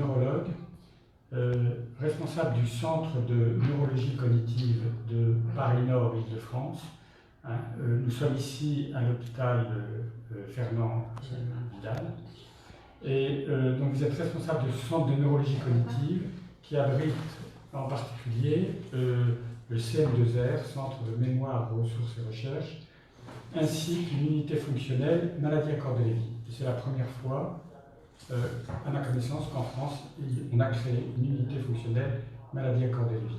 neurologue, responsable du Centre de neurologie cognitive de Paris-Nord, Île-de-France. Nous sommes ici à l'hôpital Fernand Vidal. Et donc vous êtes responsable du Centre de neurologie cognitive qui abrite en particulier le CM2R, Centre de mémoire, ressources et recherche, ainsi qu'une unité fonctionnelle maladie à corps de Lévy. C'est la première fois, à ma connaissance, qu'en France, on a créé une unité fonctionnelle maladie à corps de Lévy.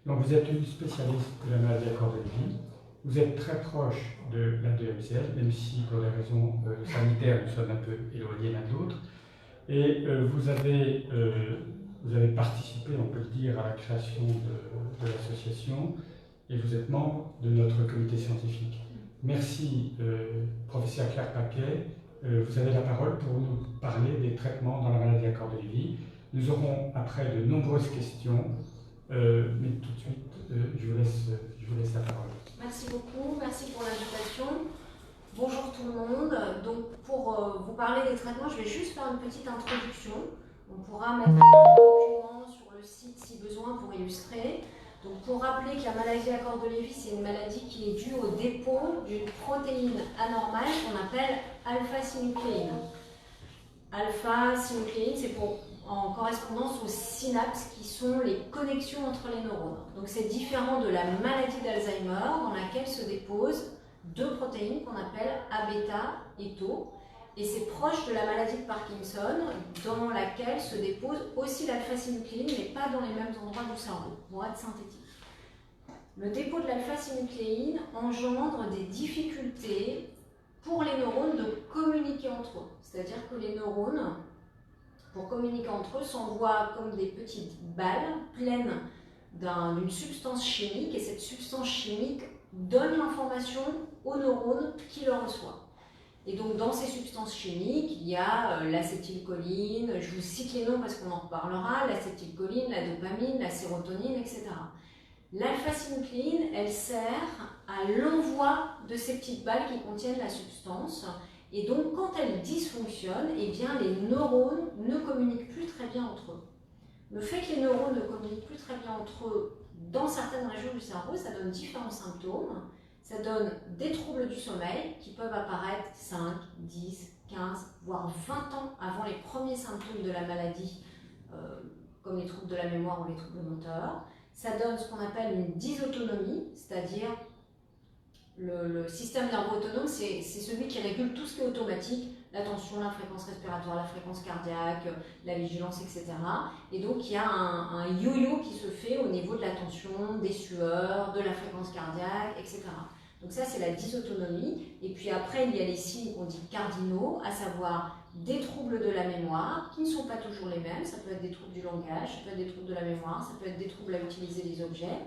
Donc vous êtes une spécialiste de la maladie à corps de Lévy. Vous êtes très proche de la DMCL, même si pour des raisons sanitaires, nous sommes un peu éloignés l'un de l'autre. Et vous avez participé, on peut le dire, à la création de l'association et vous êtes membre de notre comité scientifique. Merci, professeur Claire Paquet. Vous avez la parole pour nous parler des traitements dans la maladie à corps de Lévy. Nous aurons après de nombreuses questions, mais tout de suite, je vous laisse la parole. Merci beaucoup, merci pour l'invitation. Bonjour tout le monde. Donc pour vous parler des traitements, je vais juste faire une petite introduction. On pourra mettre un document sur le site si besoin pour illustrer. Donc pour rappeler que la maladie à corps de Lévy, c'est une maladie qui est due au dépôt d'une protéine anormale qu'on appelle alpha-synucléine. Alpha-synucléine, c'est en correspondance aux synapses qui sont les connexions entre les neurones. Donc c'est différent de la maladie d'Alzheimer dans laquelle se déposent deux protéines qu'on appelle A-bêta et tau. Et c'est proche de la maladie de Parkinson dans laquelle se dépose aussi l'alpha-synucléine, mais pas dans les mêmes endroits du cerveau, pour être synthétique. Le dépôt de l'alpha-synucléine engendre des difficultés pour les neurones de communiquer entre eux. C'est-à-dire que les neurones, pour communiquer entre eux, s'envoient comme des petites balles pleines d'une substance chimique, et cette substance chimique donne l'information aux neurones qui le reçoivent. Et donc dans ces substances chimiques, il y a l'acétylcholine, je vous cite les noms parce qu'on en reparlera, l'acétylcholine, la dopamine, la sérotonine, etc. L'alpha-synucléine, elle sert à l'envoi de ces petites balles qui contiennent la substance. Et donc, quand elle dysfonctionne, eh bien, les neurones ne communiquent plus très bien entre eux. Le fait que les neurones ne communiquent plus très bien entre eux dans certaines régions du cerveau, ça donne différents symptômes. Ça donne des troubles du sommeil qui peuvent apparaître 5, 10, 15, voire 20 ans avant les premiers symptômes de la maladie, comme les troubles de la mémoire ou les troubles moteurs. Ça donne ce qu'on appelle une dysautonomie, c'est-à-dire le système nerveux autonome, c'est celui qui régule tout ce qui est automatique, la tension, la fréquence respiratoire, la fréquence cardiaque, la vigilance, etc. Et donc il y a un yo-yo qui se fait au niveau de la tension, des sueurs, de la fréquence cardiaque, etc. Donc ça c'est la dysautonomie. Et puis après il y a les signes qu'on dit cardinaux, à savoir des troubles de la mémoire qui ne sont pas toujours les mêmes. Ça peut être des troubles du langage, ça peut être des troubles de la mémoire, ça peut être des troubles à utiliser les objets.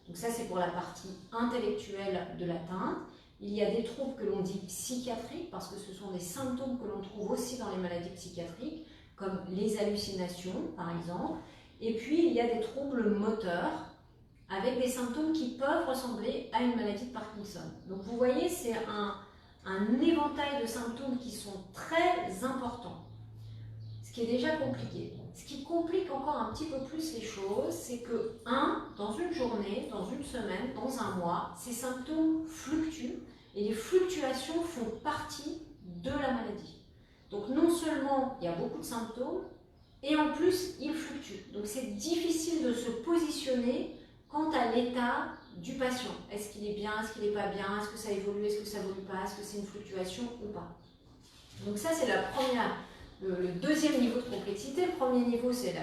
Donc ça, c'est pour la partie intellectuelle de l'atteinte. Il y a des troubles que l'on dit psychiatriques, parce que ce sont des symptômes que l'on trouve aussi dans les maladies psychiatriques, comme les hallucinations, par exemple. Et puis, il y a des troubles moteurs, avec des symptômes qui peuvent ressembler à une maladie de Parkinson. Donc vous voyez, c'est un éventail de symptômes qui sont très importants, ce qui est déjà compliqué. Ce qui complique encore un petit peu plus les choses, c'est que, dans une journée, dans une semaine, dans un mois, ces symptômes fluctuent et les fluctuations font partie de la maladie. Donc non seulement il y a beaucoup de symptômes, et en plus ils fluctuent. Donc c'est difficile de se positionner quant à l'état du patient. Est-ce qu'il est bien, est-ce qu'il n'est pas bien, est-ce que ça évolue, est-ce que ça évolue pas, est-ce que c'est une fluctuation ou pas. Donc ça c'est le deuxième niveau de complexité. Le premier niveau, c'est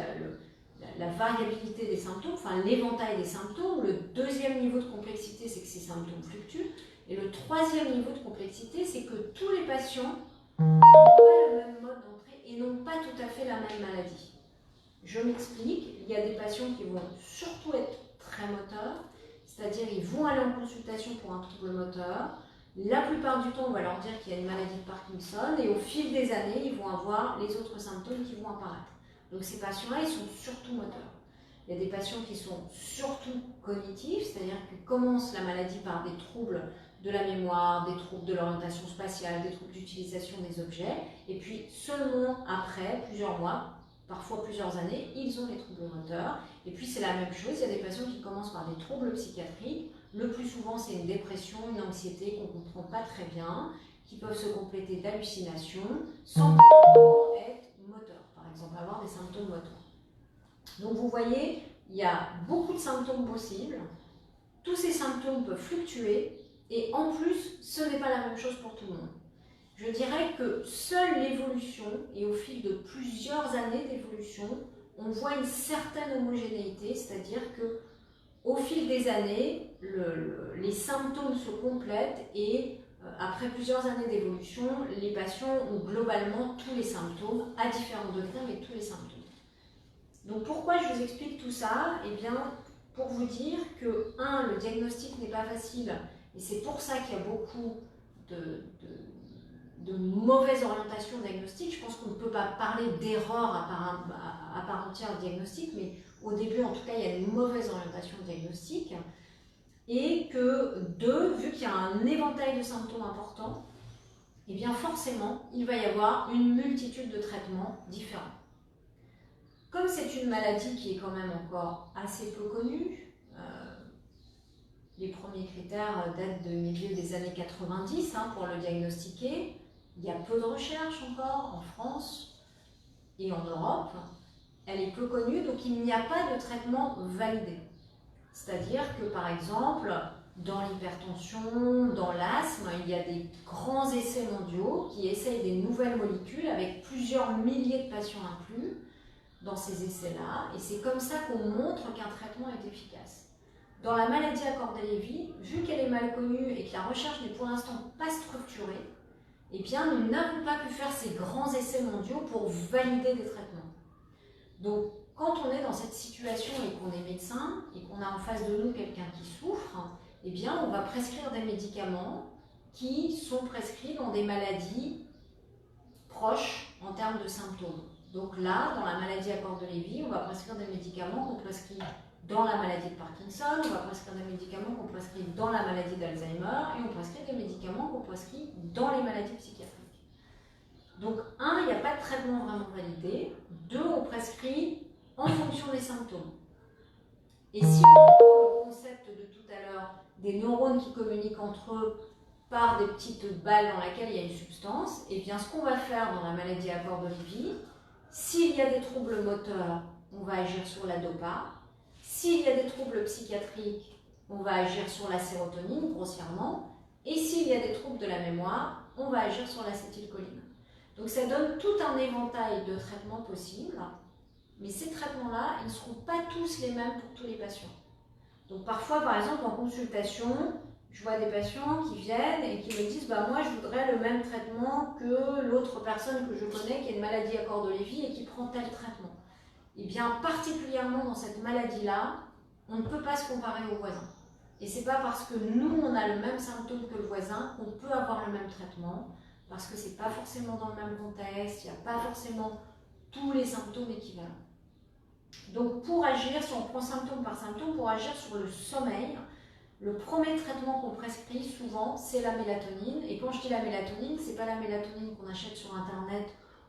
la variabilité des symptômes, enfin l'éventail des symptômes. Le deuxième niveau de complexité, c'est que ces symptômes fluctuent. Et le troisième niveau de complexité, c'est que tous les patients n'ont pas le même mode d'entrée et n'ont pas tout à fait la même maladie. Je m'explique, il y a des patients qui vont surtout être très moteurs, c'est-à-dire ils vont aller en consultation pour un trouble moteur. La plupart du temps, on va leur dire qu'il y a une maladie de Parkinson et au fil des années, ils vont avoir les autres symptômes qui vont apparaître. Donc ces patients-là, ils sont surtout moteurs. Il y a des patients qui sont surtout cognitifs, c'est-à-dire qu'ils commencent la maladie par des troubles de la mémoire, des troubles de l'orientation spatiale, des troubles d'utilisation des objets, et puis seulement après, plusieurs mois, parfois plusieurs années, ils ont les troubles moteurs. Et puis c'est la même chose, il y a des patients qui commencent par des troubles psychiatriques. Le plus souvent, c'est une dépression, une anxiété qu'on ne comprend pas très bien, qui peuvent se compléter d'hallucinations, sans pour autant être moteurs, par exemple, avoir des symptômes moteurs. Donc vous voyez, il y a beaucoup de symptômes possibles. Tous ces symptômes peuvent fluctuer, et en plus, ce n'est pas la même chose pour tout le monde. Je dirais que seule l'évolution, et au fil de plusieurs années d'évolution, on voit une certaine homogénéité, c'est-à-dire que au fil des années, les symptômes se complètent et après plusieurs années d'évolution, les patients ont globalement tous les symptômes, à différents degrés, mais tous les symptômes. Donc pourquoi je vous explique tout ça? Eh bien, pour vous dire que, le diagnostic n'est pas facile, et c'est pour ça qu'il y a beaucoup de mauvaise orientation diagnostique. Je pense qu'on ne peut pas parler d'erreur à part entière diagnostique, mais au début, en tout cas, il y a une mauvaise orientation diagnostique. Et que, vu qu'il y a un éventail de symptômes importants, eh bien forcément, il va y avoir une multitude de traitements différents. Comme c'est une maladie qui est quand même encore assez peu connue, les premiers critères datent de milieu des années 90 pour le diagnostiquer. Il y a peu de recherches encore en France et en Europe. Elle est peu connue, donc il n'y a pas de traitement validé. C'est-à-dire que, par exemple, dans l'hypertension, dans l'asthme, il y a des grands essais mondiaux qui essayent des nouvelles molécules avec plusieurs milliers de patients inclus dans ces essais-là. Et c'est comme ça qu'on montre qu'un traitement est efficace. Dans la maladie à Cordet-Lévy, vu qu'elle est mal connue et que la recherche n'est pour l'instant pas structurée, eh bien, nous n'avons pas pu faire ces grands essais mondiaux pour valider des traitements. Donc, quand on est dans cette situation et qu'on est médecin et qu'on a en face de nous quelqu'un qui souffre, eh bien, on va prescrire des médicaments qui sont prescrits dans des maladies proches en termes de symptômes. Donc là, dans la maladie à Cordet-Lévy, on va prescrire des médicaments qu'on prescrit dans la maladie de Parkinson, on va prescrire des médicaments qu'on prescrit dans la maladie d'Alzheimer et on prescrit des médicaments qu'on prescrit dans les maladies psychiatriques. Donc, il n'y a pas de traitement vraiment validé. 2, on prescrit en fonction des symptômes. Et si on prend le concept de tout à l'heure des neurones qui communiquent entre eux par des petites balles dans lesquelles il y a une substance, et bien ce qu'on va faire dans la maladie à Cordet-Lévy, s'il y a des troubles moteurs, on va agir sur la dopa. S'il y a des troubles psychiatriques, on va agir sur la sérotonine, grossièrement. Et s'il y a des troubles de la mémoire, on va agir sur l'acétylcholine. Donc ça donne tout un éventail de traitements possibles. Mais ces traitements-là, ils ne seront pas tous les mêmes pour tous les patients. Donc parfois, par exemple, en consultation, je vois des patients qui viennent et qui me disent moi, je voudrais le même traitement que l'autre personne que je connais qui a une maladie à Cordet-Lévy et qui prend tel traitement. Et bien, particulièrement dans cette maladie-là, on ne peut pas se comparer au voisin. Et ce n'est pas parce que nous, on a le même symptôme que le voisin qu'on peut avoir le même traitement, parce que ce n'est pas forcément dans le même contexte, il n'y a pas forcément tous les symptômes équivalents. Donc, pour agir, si on prend symptôme par symptôme, pour agir sur le sommeil, le premier traitement qu'on prescrit souvent, c'est la mélatonine. Et quand je dis la mélatonine, ce n'est pas la mélatonine qu'on achète sur Internet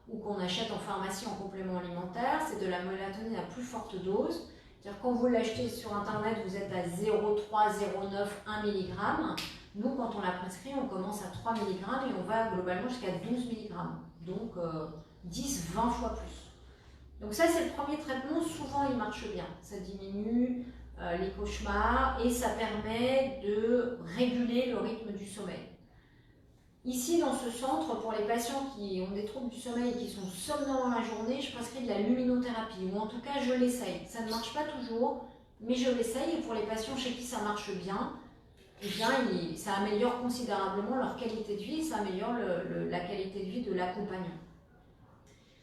ou qu'on achète en pharmacie en complément alimentaire, c'est de la mélatonine à plus forte dose. C'est-à-dire quand vous l'achetez sur Internet, vous êtes à 0,3, 0,9, 1 mg. Nous, quand on la prescrit, on commence à 3 mg et on va globalement jusqu'à 12 mg. Donc 10, 20 fois plus. Donc ça, c'est le premier traitement. Souvent, il marche bien. Ça diminue les cauchemars et ça permet de réguler le rythme du sommeil. Ici, dans ce centre, pour les patients qui ont des troubles du sommeil et qui sont somnolents la journée, je prescris de la luminothérapie, ou en tout cas, je l'essaye. Ça ne marche pas toujours, mais je l'essaye, et pour les patients chez qui ça marche bien, eh bien, ça améliore considérablement leur qualité de vie, ça améliore la qualité de vie de l'accompagnant.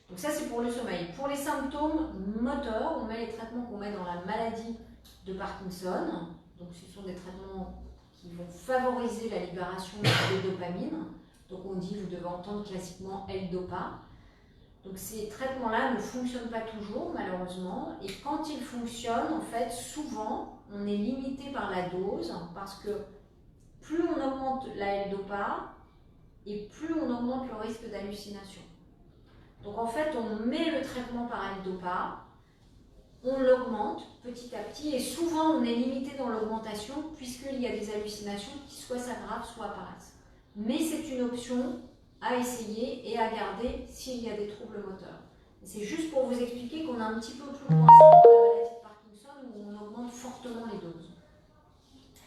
Donc ça, c'est pour le sommeil. Pour les symptômes moteurs, on met les traitements qu'on met dans la maladie de Parkinson. Donc ce sont des traitements qui vont favoriser la libération de dopamine. Donc on dit, vous devez entendre classiquement L-Dopa. Donc ces traitements-là ne fonctionnent pas toujours, malheureusement. Et quand ils fonctionnent, en fait, souvent, on est limité par la dose, parce que plus on augmente la L-Dopa, et plus on augmente le risque d'hallucination. Donc en fait, on met le traitement par L-Dopa, on l'augmente petit à petit, et souvent on est limité dans l'augmentation puisqu'il y a des hallucinations qui soit s'aggravent, soit apparaissent. Mais c'est une option à essayer et à garder s'il y a des troubles moteurs. C'est juste pour vous expliquer qu'on est un petit peu plus coincé dans la maladie de Parkinson où on augmente fortement les doses.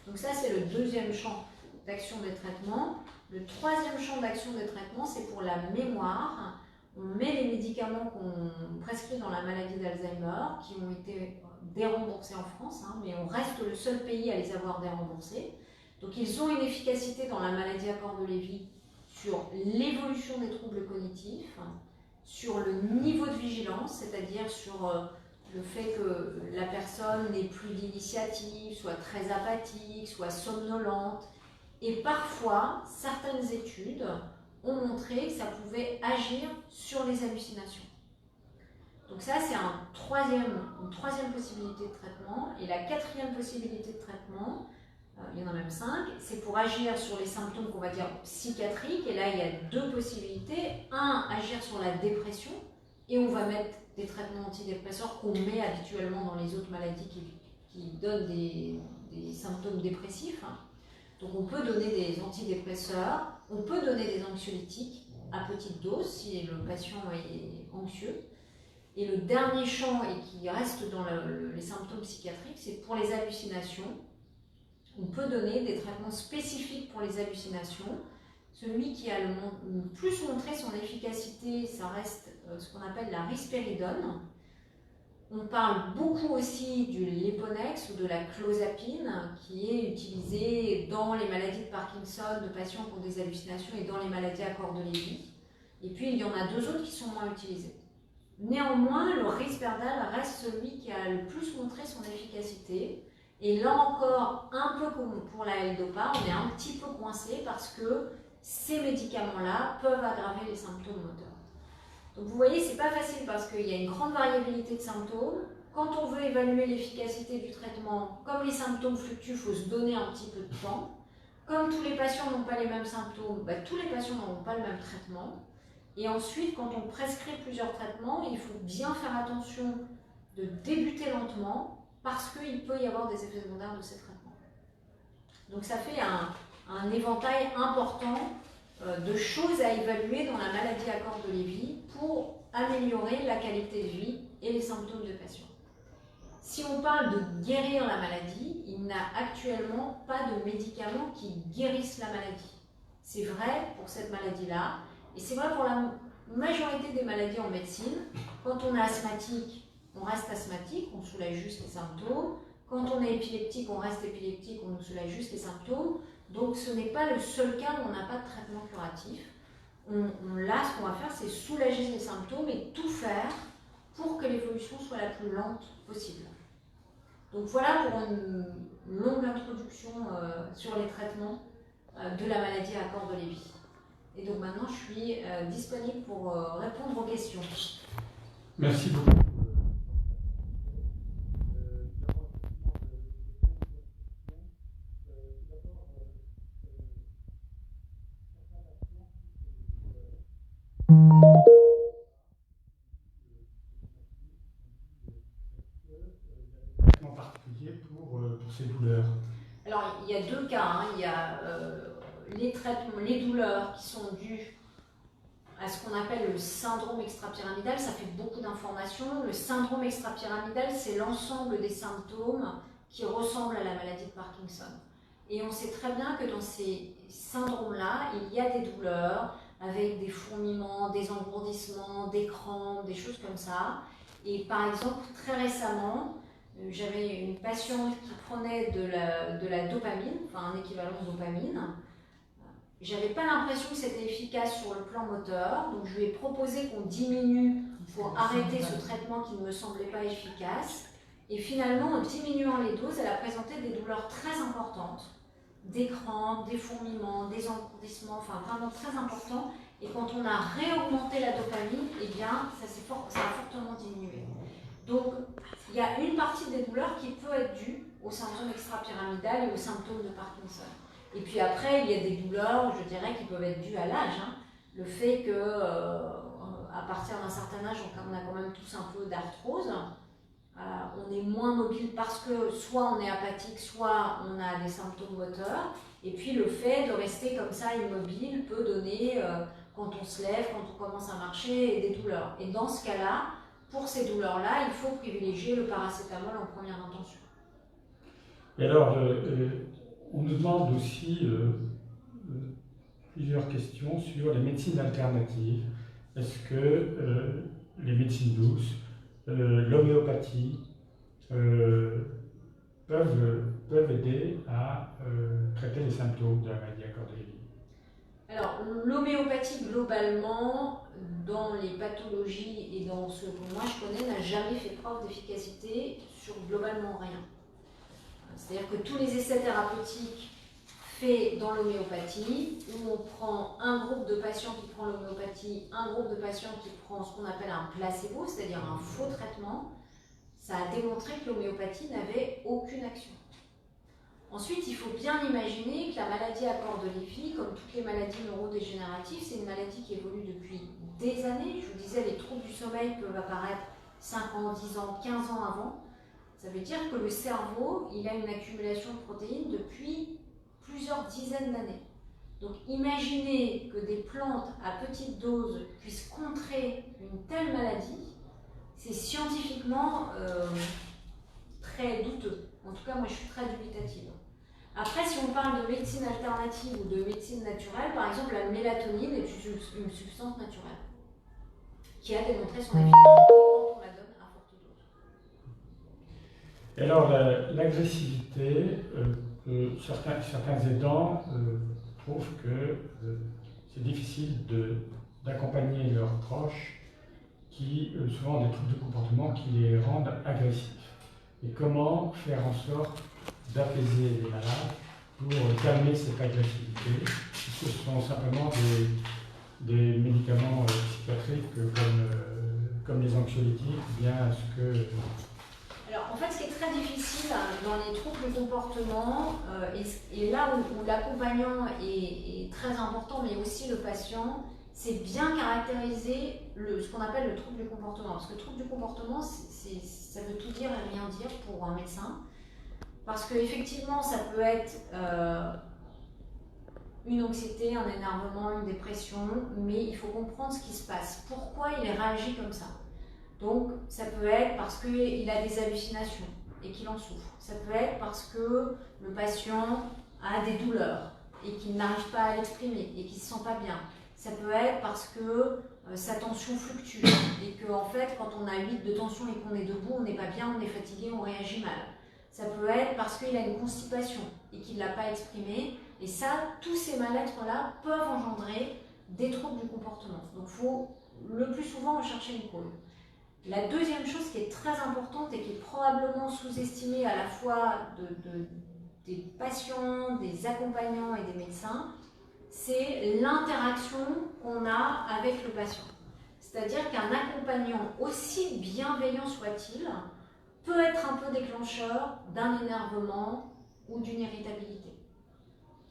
Donc ça, c'est le deuxième champ d'action des traitements. Le troisième champ d'action des traitements, c'est pour la mémoire. On met les médicaments qu'on prescrit dans la maladie d'Alzheimer, qui ont été déremboursés en France, hein, mais on reste le seul pays à les avoir déremboursés. Donc ils ont une efficacité dans la maladie à corps de Lévy sur l'évolution des troubles cognitifs, sur le niveau de vigilance, c'est-à-dire sur le fait que la personne n'ait plus d'initiative, soit très apathique, soit somnolente. Et parfois, certaines études ont montré que ça pouvait agir sur les hallucinations. Donc ça, c'est une troisième possibilité de traitement. Et la quatrième possibilité de traitement, il y en a même 5, c'est pour agir sur les symptômes qu'on va dire psychiatriques. Et là, il y a 2 possibilités. Un, agir sur la dépression. Et on va mettre des traitements antidépresseurs qu'on met habituellement dans les autres maladies qui donnent des symptômes dépressifs. Donc on peut donner des antidépresseurs, on peut donner des anxiolytiques à petite dose si le patient est anxieux. Et le dernier champ, et qui reste dans les symptômes psychiatriques, c'est pour les hallucinations. On peut donner des traitements spécifiques pour les hallucinations. Celui qui a le plus montré son efficacité, ça reste ce qu'on appelle la risperidone. On parle beaucoup aussi du Leponex ou de la clozapine, qui est utilisée dans les maladies de Parkinson, de patients qui ont des hallucinations, et dans les maladies à corps de Lévy. Et puis il y en a 2 autres qui sont moins utilisés. Néanmoins, le Risperdal reste celui qui a le plus montré son efficacité. Et là encore, un peu comme pour la L-Dopa, on est un petit peu coincé parce que ces médicaments-là peuvent aggraver les symptômes moteurs. Donc vous voyez, c'est pas facile parce qu'il y a une grande variabilité de symptômes. Quand on veut évaluer l'efficacité du traitement, comme les symptômes fluctuent, il faut se donner un petit peu de temps. Comme tous les patients n'ont pas les mêmes symptômes, tous les patients n'auront pas le même traitement. Et ensuite, quand on prescrit plusieurs traitements, il faut bien faire attention de débuter lentement parce qu'il peut y avoir des effets secondaires de ces traitements. Donc ça fait un éventail important de choses à évaluer dans la maladie à corps de Lévy pour améliorer la qualité de vie et les symptômes de patients. Si on parle de guérir la maladie, il n'y a actuellement pas de médicaments qui guérissent la maladie. C'est vrai pour cette maladie-là, et c'est vrai pour la majorité des maladies en médecine. Quand on est asthmatique, on reste asthmatique, on soulage juste les symptômes. Quand on est épileptique, on reste épileptique, on soulage juste les symptômes. Donc ce n'est pas le seul cas où on n'a pas de traitement curatif. Là, ce qu'on va faire, c'est soulager les symptômes et tout faire pour que l'évolution soit la plus lente possible. Donc voilà pour une longue introduction sur les traitements de la maladie à corps de Lévy. Et donc maintenant, je suis disponible pour répondre aux questions. Merci beaucoup. En particulier pour ces douleurs. Alors, il y a 2 cas. Hein. Il y a les douleurs qui sont dues à ce qu'on appelle le syndrome extrapyramidal. Ça fait beaucoup d'informations. Le syndrome extrapyramidal, c'est l'ensemble des symptômes qui ressemblent à la maladie de Parkinson. Et on sait très bien que dans ces syndromes-là, il y a des douleurs avec des fourmillements, des engourdissements, des crampes, des choses comme ça. Et par exemple, très récemment, j'avais une patiente qui prenait de la dopamine, enfin un équivalent de dopamine. J'avais pas l'impression que c'était efficace sur le plan moteur, donc je lui ai proposé qu'on diminue pour arrêter ce traitement qui ne me semblait pas efficace. Et finalement, en diminuant les doses, elle a présenté des douleurs très importantes, des crampes, des fourmillements, des engourdissements, enfin vraiment très importants. Et quand on a réaugmenté la dopamine, eh bien, ça a fortement diminué. Donc, il y a une partie des douleurs qui peut être due au syndrome extrapyramidal et aux symptômes de Parkinson. Et puis après, il y a des douleurs, je dirais, qui peuvent être dues à l'âge. Hein. Le fait que à partir d'un certain âge, on a quand même tous un peu d'arthrose. On est moins mobile parce que soit on est apathique, soit on a des symptômes moteurs. Et puis le fait de rester comme ça immobile peut donner, quand on se lève, quand on commence à marcher, des douleurs. Et dans ce cas-là, pour ces douleurs-là, il faut privilégier le paracétamol en première intention. Et alors, on nous demande aussi plusieurs questions sur les médecines alternatives. Est-ce que les médecines douces, l'homéopathie peuvent aider à traiter les symptômes de la maladie à corps de Levy? Alors, l'homéopathie, globalement, dans les pathologies et dans ce que moi je connais, n'a jamais fait preuve d'efficacité sur globalement rien. C'est-à-dire que tous les essais thérapeutiques faits dans l'homéopathie, où on prend un groupe de patients qui prend l'homéopathie, un groupe de patients qui prend ce qu'on appelle un placebo, c'est-à-dire un faux traitement, ça a démontré que l'homéopathie n'avait aucune action. Ensuite, il faut bien imaginer que la maladie à corps de Levy, comme toutes les maladies neurodégénératives, c'est une maladie qui évolue depuis des années. Je vous disais, les troubles du sommeil peuvent apparaître 5 ans, 10 ans, 15 ans avant. Ça veut dire que le cerveau, il a une accumulation de protéines depuis plusieurs dizaines d'années. Donc imaginez que des plantes à petite dose puissent contrer une telle maladie, c'est scientifiquement très douteux. En tout cas, moi je suis très dubitative. Après, si on parle de médecine alternative ou de médecine naturelle, par exemple, la mélatonine est une substance naturelle qui a démontré son efficacité quand on la donne à forte dose. Et alors, l'agressivité, certains aidants trouvent que c'est difficile d'accompagner leurs proches qui souvent ont des troubles de comportement qui les rendent agressifs. Et comment faire en sorte d'apaiser les malades pour calmer cette agressivité, puisque ce sont simplement des médicaments psychiatriques comme les anxiolytiques, ou bien ce que... Alors en fait, ce qui est très difficile dans les troubles du comportement, et là où l'accompagnant est très important, mais aussi le patient, c'est bien caractériser ce qu'on appelle le trouble du comportement. Parce que le trouble du comportement, ça veut tout dire et rien dire pour un médecin. Parce qu'effectivement, ça peut être une anxiété, un énervement, une dépression, mais il faut comprendre ce qui se passe. Pourquoi il réagit comme ça? Donc, ça peut être parce qu'il a des hallucinations et qu'il en souffre. Ça peut être parce que le patient a des douleurs et qu'il n'arrive pas à l'exprimer et qu'il ne se sent pas bien. Ça peut être parce que sa tension fluctue et qu'en fait, quand on a 8 de tension et qu'on est debout, on n'est pas bien, on est fatigué, on réagit mal. Ça peut être parce qu'il a une constipation et qu'il ne l'a pas exprimé. Et ça, tous ces mal-être-là peuvent engendrer des troubles du comportement. Donc, il faut le plus souvent rechercher une cause. La deuxième chose qui est très importante et qui est probablement sous-estimée à la fois des patients, des accompagnants et des médecins, c'est l'interaction qu'on a avec le patient. C'est-à-dire qu'un accompagnant, aussi bienveillant soit-il, peut être un peu déclencheur d'un énervement ou d'une irritabilité.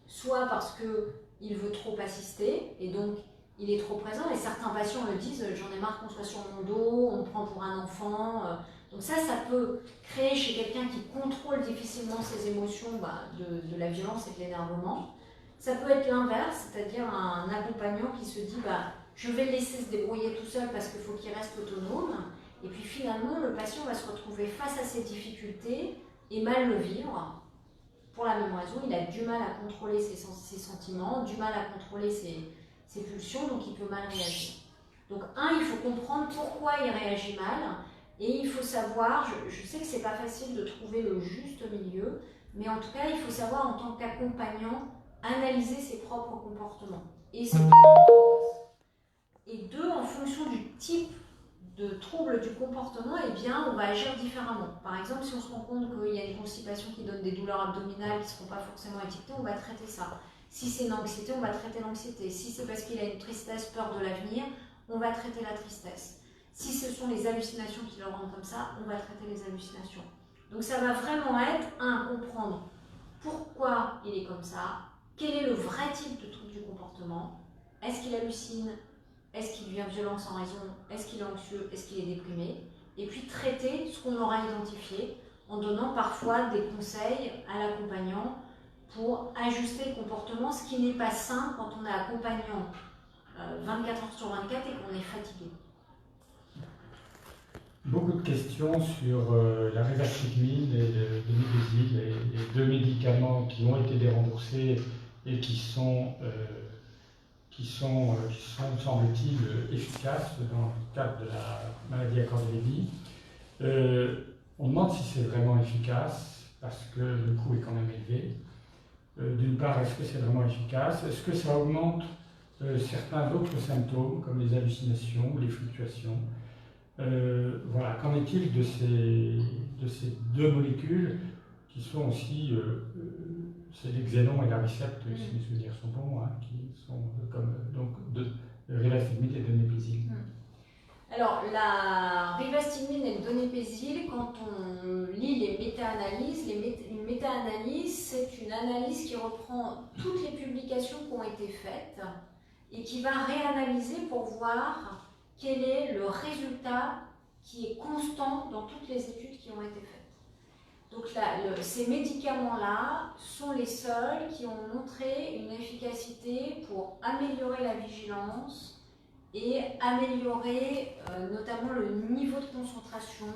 Soit parce qu'il veut trop assister et donc il est trop présent, et certains patients le disent, j'en ai marre qu'on soit sur mon dos, on me prend pour un enfant. Donc ça peut créer chez quelqu'un qui contrôle difficilement ses émotions de la violence et de l'énervement. Ça peut être l'inverse, c'est-à-dire un accompagnant qui se dit je vais le laisser se débrouiller tout seul parce qu'il faut qu'il reste autonome. Et puis finalement, le patient va se retrouver face à ses difficultés et mal le vivre. Pour la même raison, il a du mal à contrôler ses sentiments, du mal à contrôler ses pulsions, donc il peut mal réagir. Donc il faut comprendre pourquoi il réagit mal, et il faut savoir, je sais que c'est pas facile de trouver le juste milieu, mais en tout cas, il faut savoir en tant qu'accompagnant, analyser ses propres comportements et ses propres tendances. Et deux, en fonction du type de trouble du comportement, eh bien, on va agir différemment. Par exemple, si on se rend compte qu'il y a une constipation qui donne des douleurs abdominales qui ne seront pas forcément étiquetées, on va traiter ça. Si c'est une anxiété, on va traiter l'anxiété. Si c'est parce qu'il a une tristesse, peur de l'avenir, on va traiter la tristesse. Si ce sont les hallucinations qui le rendent comme ça, on va traiter les hallucinations. Donc ça va vraiment être comprendre pourquoi il est comme ça, quel est le vrai type de trouble du comportement, est-ce qu'il hallucine, est-ce qu'il devient violent sans raison, est-ce qu'il est anxieux, est-ce qu'il est déprimé, et puis traiter ce qu'on aura identifié en donnant parfois des conseils à l'accompagnant pour ajuster le comportement, ce qui n'est pas simple quand on est accompagnant 24 heures sur 24 et qu'on est fatigué. Beaucoup de questions sur la rivastigmine et le donepezil, les deux médicaments qui ont été déremboursés et qui sont semble-t-il, efficaces dans le cadre de la maladie à corps de Lévy. On demande si c'est vraiment efficace, parce que le coût est quand même élevé. D'une part, est-ce que c'est vraiment efficace? Est-ce que ça augmente certains autres symptômes, comme les hallucinations ou les fluctuations? Voilà, qu'en est-il de ces deux molécules qui sont aussi, c'est l'Exelon et la Aricept, si mes souvenirs sont bons, hein, qui sont comme donc de rivastigmine et de donepezil. Alors, la rivastigmine et le donepezil, quand on lit les méta-analyses, une méta-analyse, c'est une analyse qui reprend toutes les publications qui ont été faites et qui va réanalyser pour voir quel est le résultat qui est constant dans toutes les études qui ont été faites. Donc là, ces médicaments-là sont les seuls qui ont montré une efficacité pour améliorer la vigilance et améliorer notamment le niveau de concentration,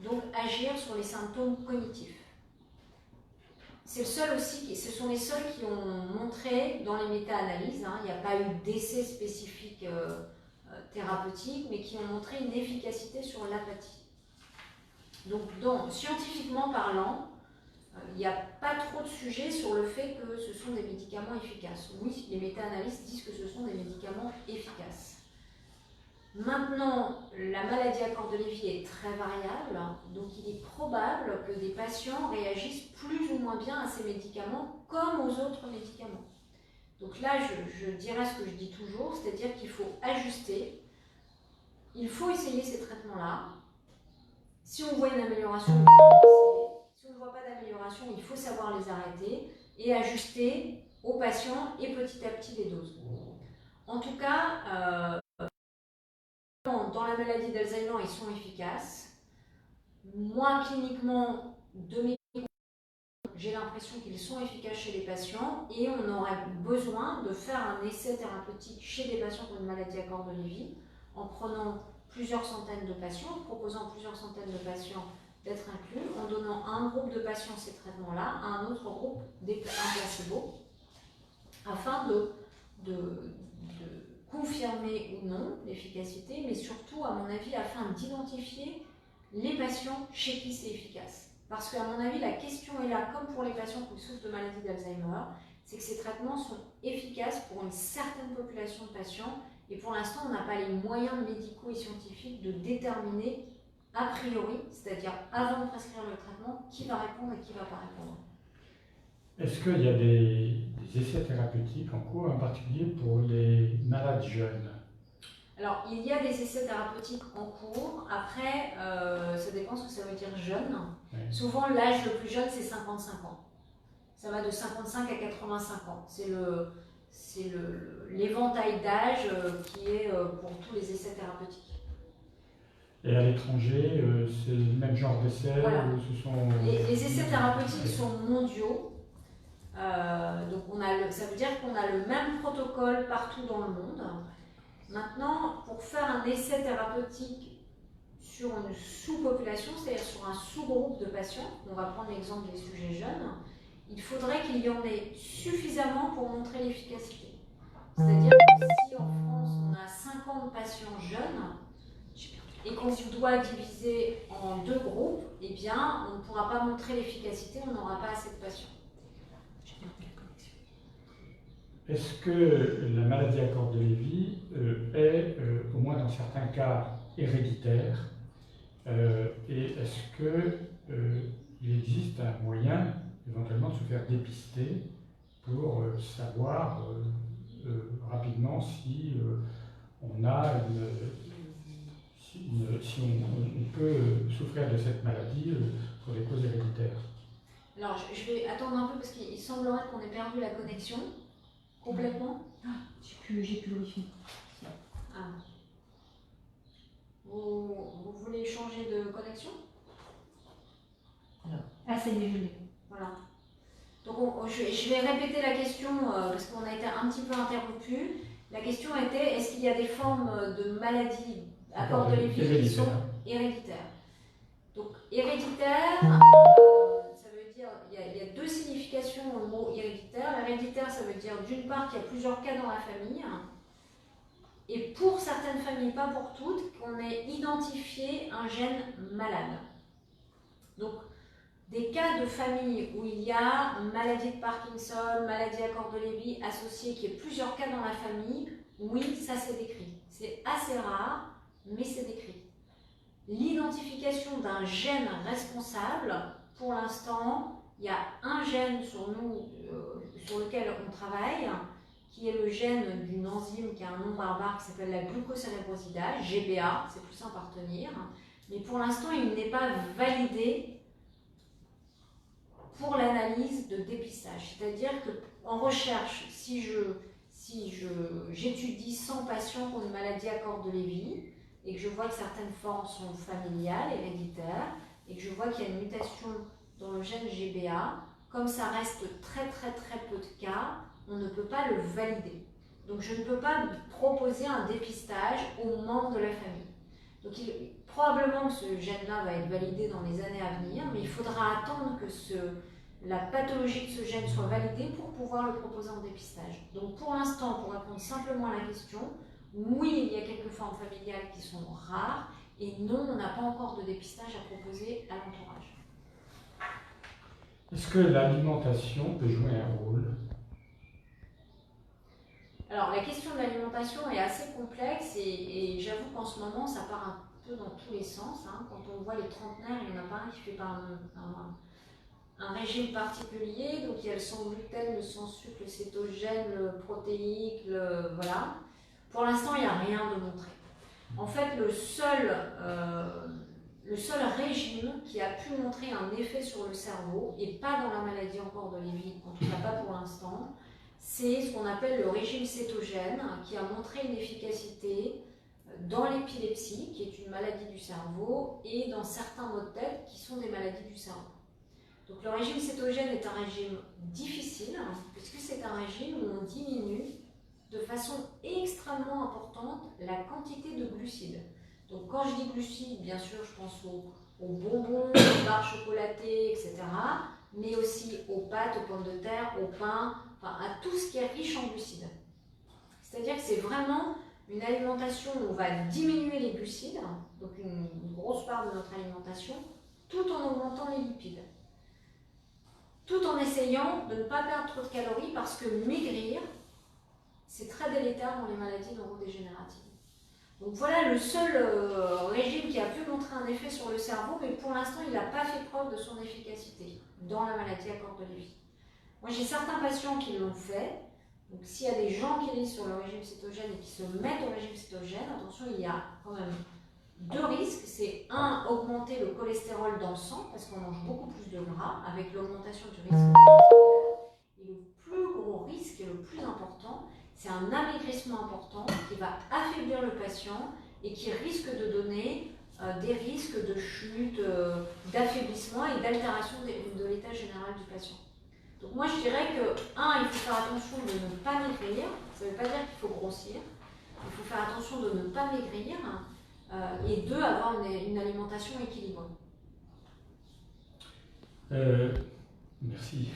donc agir sur les symptômes cognitifs. C'est le seul aussi, ce sont les seuls qui ont montré dans les méta-analyses, hein, il n'y a pas eu d'essai spécifique thérapeutique, mais qui ont montré une efficacité sur l'apathie. Donc, scientifiquement parlant, il n'y a pas trop de sujets sur le fait que ce sont des médicaments efficaces. Oui, les méta-analyses disent que ce sont des médicaments efficaces. Maintenant, la maladie à corps de Lévy est très variable, donc il est probable que des patients réagissent plus ou moins bien à ces médicaments comme aux autres médicaments. Donc là, je dirais ce que je dis toujours, c'est-à-dire qu'il faut ajuster, il faut essayer ces traitements-là. Si on voit une amélioration, il faut essayer. Si on ne voit pas d'amélioration, il faut savoir les arrêter et ajuster aux patients et petit à petit les doses. En tout cas, dans la maladie d'Alzheimer, ils sont efficaces. Moi, cliniquement, j'ai l'impression qu'ils sont efficaces chez les patients et on aurait besoin de faire un essai thérapeutique chez des patients qui ont une maladie à corps de Lévy en prenant plusieurs centaines de patients, en proposant plusieurs centaines de patients d'être inclus, en donnant à un groupe de patients ces traitements-là, à un autre groupe un placebo, afin de confirmer ou non l'efficacité, mais surtout, à mon avis, afin d'identifier les patients chez qui c'est efficace. Parce qu'à mon avis, la question est là, comme pour les patients qui souffrent de maladie d'Alzheimer, c'est que ces traitements sont efficaces pour une certaine population de patients, et pour l'instant, on n'a pas les moyens médicaux et scientifiques de déterminer a priori, c'est-à-dire avant de prescrire le traitement, qui va répondre et qui ne va pas répondre. Est-ce qu'il y a des essais thérapeutiques en cours, en particulier pour les malades jeunes? Alors, il y a des essais thérapeutiques en cours. Après, ça dépend ce que ça veut dire jeune. Oui. Souvent, l'âge le plus jeune, c'est 55 ans. Ça va de 55 à 85 ans. C'est l'éventail d'âge qui est pour tous les essais thérapeutiques. Et à l'étranger, c'est le même genre d'essais? Voilà. Les essais thérapeutiques sont mondiaux. Donc ça veut dire qu'on a le même protocole partout dans le monde. Maintenant, pour faire un essai thérapeutique sur une sous-population, c'est-à-dire sur un sous-groupe de patients, on va prendre l'exemple des sujets jeunes, il faudrait qu'il y en ait suffisamment pour montrer l'efficacité. C'est-à-dire que si en France on a 50 patients jeunes et qu'on doit diviser en deux groupes, eh bien on ne pourra pas montrer l'efficacité, on n'aura pas assez de patients. Est-ce que la maladie à corps de Lévy est, au moins dans certains cas, héréditaire? Et est-ce qu'il existe un moyen, éventuellement, de se faire dépister pour savoir rapidement si on a si on peut souffrir de cette maladie pour des causes héréditaires? Alors, je vais attendre un peu parce qu'il semblerait qu'on ait perdu la connexion. Complètement. J'ai plus le wifi. Vous voulez changer de connexion? Ah, ça y est, je l'ai. Voilà. Donc je vais répéter la question parce qu'on a été un petit peu interrompu. La question était, est-ce qu'il y a des formes de maladies à corps de Lévy qui sont héréditaires? Donc héréditaire, ça veut dire, il y a deux significations au mot héréditaire. L'héréditaire, ça veut dire d'une part qu'il y a plusieurs cas dans la famille, et pour certaines familles, pas pour toutes, qu'on ait identifié un gène malade. Donc des cas de famille où il y a maladie de Parkinson, maladie à corps de Lévy associée, qui est plusieurs cas dans la famille, oui, ça c'est décrit. C'est assez rare, mais c'est décrit. L'identification d'un gène responsable, pour l'instant, il y a un gène sur lequel on travaille, qui est le gène d'une enzyme qui a un nom barbare qui s'appelle la glucocérébrosidase, GBA, c'est plus simple à retenir, mais pour l'instant il n'est pas validé pour l'analyse de dépistage. C'est-à-dire qu'en recherche, si j'étudie 100 patients qui ont une maladie à corps de Lévy et que je vois que certaines formes sont familiales, héréditaires, et que je vois qu'il y a une mutation dans le gène GBA, comme ça reste très peu de cas, on ne peut pas le valider. Donc je ne peux pas proposer un dépistage aux membres de la famille. Donc probablement que ce gène-là va être validé dans les années à venir, mais il faudra attendre que la pathologie de ce gène soit validée pour pouvoir le proposer en dépistage. Donc pour l'instant, pour répondre simplement à la question, oui, il y a quelques formes familiales qui sont rares, et non, on n'a pas encore de dépistage à proposer à l'entourage. Est-ce que l'alimentation peut jouer un rôle? Alors la question de l'alimentation est assez complexe, et j'avoue qu'en ce moment, ça part un peu dans tous les sens. Quand on voit les trentenaires, il y en a pas un qui fait pas un régime particulier, donc il y a le sans gluten, le sans sucre, le cétogène, le protéique, voilà. Pour l'instant, il n'y a rien de montré. En fait, le seul régime qui a pu montrer un effet sur le cerveau, et pas dans la maladie encore de Lévy, en tout cas pas pour l'instant, c'est ce qu'on appelle le régime cétogène, qui a montré une efficacité dans l'épilepsie, qui est une maladie du cerveau, et dans certains maux de tête qui sont des maladies du cerveau. Donc le régime cétogène est un régime difficile, puisque c'est un régime où on diminue de façon extrêmement importante la quantité de glucides. Donc quand je dis glucides, bien sûr, je pense aux bonbons, aux barres chocolatées, etc., mais aussi aux pâtes, aux pommes de terre, au pain, enfin à tout ce qui est riche en glucides. C'est-à-dire que c'est vraiment une alimentation où on va diminuer les glucides, donc une grosse part de notre alimentation, tout en augmentant les lipides. Tout en essayant de ne pas perdre trop de calories, parce que maigrir, c'est très délétère dans les maladies neurodégénératives. Donc voilà le seul régime qui a pu montrer un effet sur le cerveau, mais pour l'instant il n'a pas fait preuve de son efficacité dans la maladie à corps de Lévy. Moi j'ai certains patients qui l'ont fait, donc s'il y a des gens qui lisent sur le régime cétogène et qui se mettent au régime cétogène, attention, il y a quand même deux risques. C'est un, augmenter le cholestérol dans le sang, parce qu'on mange beaucoup plus de gras avec l'augmentation du risque de cholestérol. Et le plus gros risque et le plus important, c'est un amaigrissement important qui va affaiblir le patient et qui risque de donner des risques de chute, d'affaiblissement et d'altération de l'état général du patient. Donc moi je dirais que, il faut faire attention de ne pas maigrir, ça ne veut pas dire qu'il faut grossir, il faut faire attention de ne pas maigrir, et deux, avoir une alimentation équilibrée. Merci.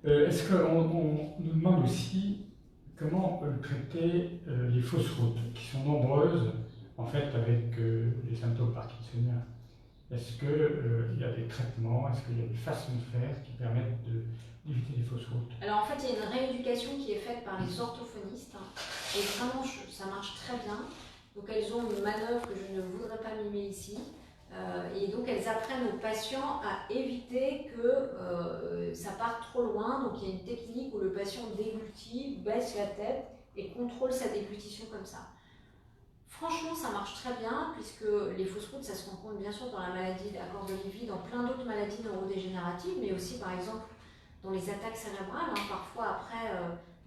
Est-ce qu'on nous demande aussi comment traiter les fausses routes, qui sont nombreuses en fait avec les symptômes parkinsoniens? Est-ce qu'il y a des traitements, est-ce qu'il y a des façons de faire qui permettent d'éviter les fausses routes? Alors en fait, il y a une rééducation qui est faite par les orthophonistes, et vraiment ça marche très bien. Donc elles ont une manœuvre que je ne voudrais pas mimer ici, et donc elles apprennent aux patients à éviter que ça parte trop loin. Donc il y a une technique où le patient déglutit, baisse la tête et contrôle sa déglutition comme ça. Franchement, ça marche très bien, puisque les fausses routes, ça se rencontre bien sûr dans la maladie à corps de Lévy, dans plein d'autres maladies neurodégénératives, mais aussi par exemple dans les attaques cérébrales. Parfois après,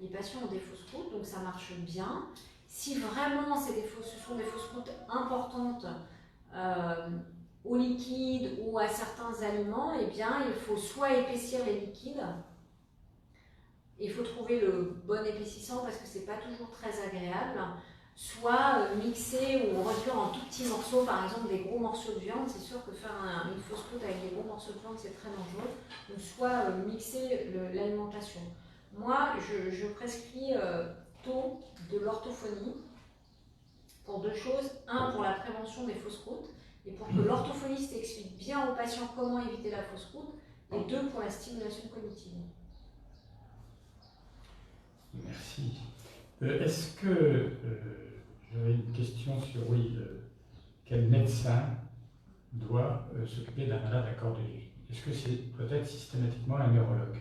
les patients ont des fausses routes, donc ça marche bien. Si vraiment ce sont des fausses routes importantes au liquide ou à certains aliments, eh bien, il faut soit épaissir les liquides, il faut trouver le bon épaississant parce que c'est pas toujours très agréable, soit mixer ou réduire en tout petits morceaux, par exemple des gros morceaux de viande. C'est sûr que faire une fausse croûte avec des gros morceaux de viande, c'est très dangereux. Donc soit mixer l'alimentation. Moi, je prescris tôt de l'orthophonie pour deux choses. Un, pour la prévention des fausses croûtes, et pour que l'orthophoniste explique bien aux patients comment éviter la fausse croûte, et deux, pour la stimulation cognitive. Merci. Est-ce que j'avais une question sur quel médecin doit s'occuper d'un malade à corps de vie? Est-ce que c'est peut-être systématiquement un neurologue?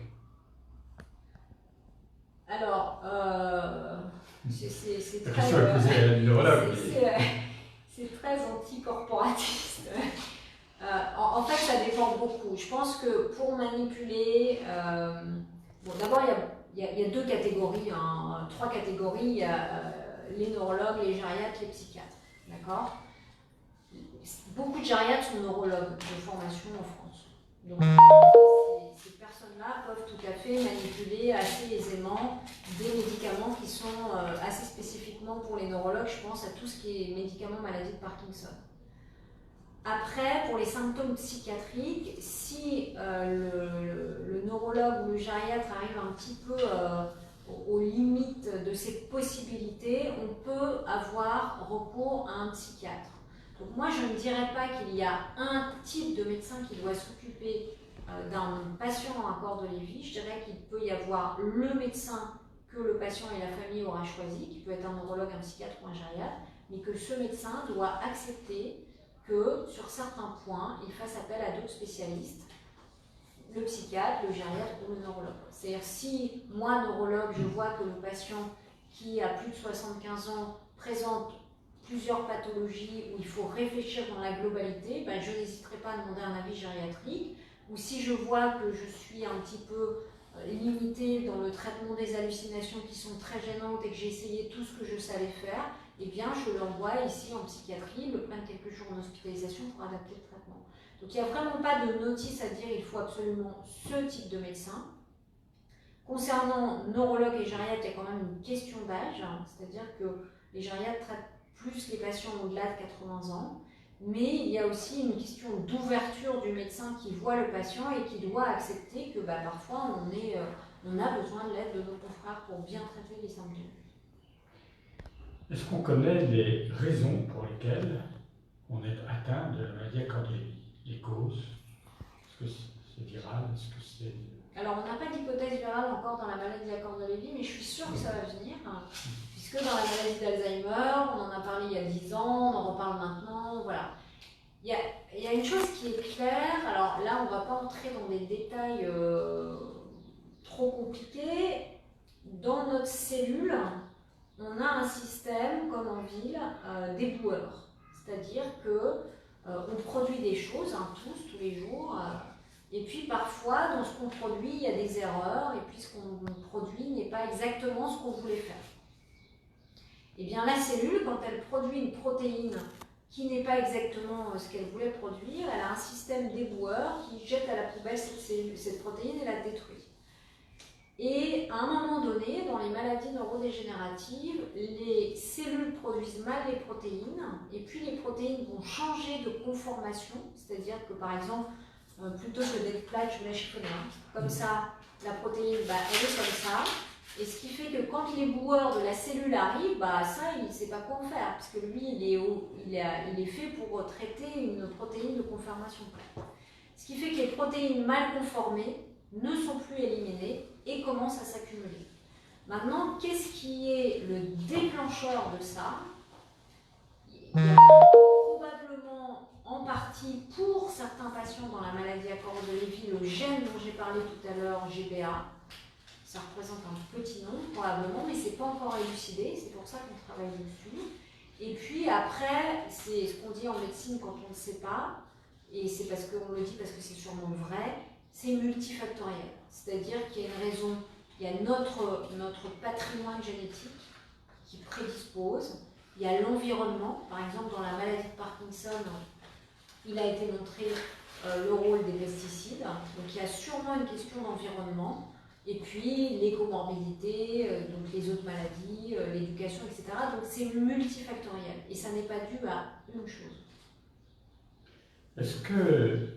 Alors, c'est très anticorporatiste. En fait, ça dépend beaucoup. Je pense que pour manipuler, bon, d'abord il y a deux catégories, hein, trois catégories. Il y a les neurologues, les gériatres, les psychiatres. D'accord? Beaucoup de gériatres sont neurologues de formation en France. Donc, ces personnes-là peuvent tout à fait manipuler assez aisément des médicaments qui sont assez spécifiquement pour les neurologues. Je pense à tout ce qui est médicaments maladie de Parkinson. Après, pour les symptômes psychiatriques, si le neurologue ou le gériatre arrive un petit peu aux limites de ses possibilités, on peut avoir recours à un psychiatre. Donc moi, je ne dirais pas qu'il y a un type de médecin qui doit s'occuper d'un patient à corps de Lévy. Je dirais qu'il peut y avoir le médecin que le patient et la famille aura choisi, qui peut être un neurologue, un psychiatre ou un gériatre, mais que ce médecin doit accepter que sur certains points, il fasse appel à d'autres spécialistes, le psychiatre, le gériatre ou le neurologue. C'est-à-dire si moi, neurologue, je vois que le patient qui a plus de 75 ans présente plusieurs pathologies où il faut réfléchir dans la globalité, ben, je n'hésiterai pas à demander un avis gériatrique. Ou si je vois que je suis un petit peu limitée dans le traitement des hallucinations qui sont très gênantes et que j'ai essayé tout ce que je savais faire, eh bien je l'envoie ici en psychiatrie, il me prenne quelques jours d'hospitalisation pour adapter le traitement. Donc il n'y a vraiment pas de notice à dire il faut absolument ce type de médecin. Concernant neurologue et gériatre, il y a quand même une question d'âge, hein, c'est-à-dire que les gériatres traitent plus les patients au-delà de 80 ans, mais il y a aussi une question d'ouverture du médecin qui voit le patient et qui doit accepter que parfois on a besoin de l'aide de nos confrères pour bien traiter les symptômes. Est-ce qu'on connaît les raisons pour lesquelles on est atteint de la maladie à corps de Lévy? Les causes? Est-ce que c'est viral? Est-ce que c'est... Alors, on n'a pas d'hypothèse virale encore dans la maladie à corps de Lévy, mais je suis sûre que ça va venir, puisque dans la maladie d'Alzheimer, on en a parlé il y a 10 ans, on en reparle maintenant, voilà. Il y a une chose qui est claire, alors là, on ne va pas entrer dans des détails trop compliqués. Dans notre cellule, on a un système, comme en ville, d'éboueurs. C'est-à-dire qu'on produit des choses, tous les jours, et puis parfois, dans ce qu'on produit, il y a des erreurs, et puis ce qu'on produit n'est pas exactement ce qu'on voulait faire. Eh bien, la cellule, quand elle produit une protéine qui n'est pas exactement ce qu'elle voulait produire, elle a un système d'éboueurs qui jette à la poubelle cette protéine et la détruit. Et à un moment donné, dans les maladies neurodégénératives, les cellules produisent mal les protéines, et puis les protéines vont changer de conformation, c'est-à-dire que par exemple, plutôt que d'être plate, je vais la chiffonner, comme ça, la protéine, elle est comme ça, et ce qui fait que quand l'éboueur de la cellule arrive, ça, il ne sait pas quoi en faire, parce que lui, il est fait pour traiter une protéine de conformation plate. Ce qui fait que les protéines mal conformées ne sont plus éliminées et commencent à s'accumuler. Maintenant, qu'est-ce qui est le déclencheur de ça? Il y a probablement en partie pour certains patients dans la maladie à corps de Lévy le gène dont j'ai parlé tout à l'heure, GBA. Ça représente un petit nombre probablement, mais ce n'est pas encore élucidé, c'est pour ça qu'on travaille dessus. Et puis après, c'est ce qu'on dit en médecine quand on ne sait pas, et c'est parce qu'on le dit parce que c'est sûrement vrai, c'est multifactoriel. C'est-à-dire qu'il y a une raison, il y a notre patrimoine génétique qui prédisposent. Il y a l'environnement, par exemple dans la maladie de Parkinson, il a été montré le rôle des pesticides, donc il y a sûrement une question d'environnement, et puis les comorbidités, donc les autres maladies, l'éducation, etc. Donc c'est multifactoriel, et ça n'est pas dû à une chose. Est-ce que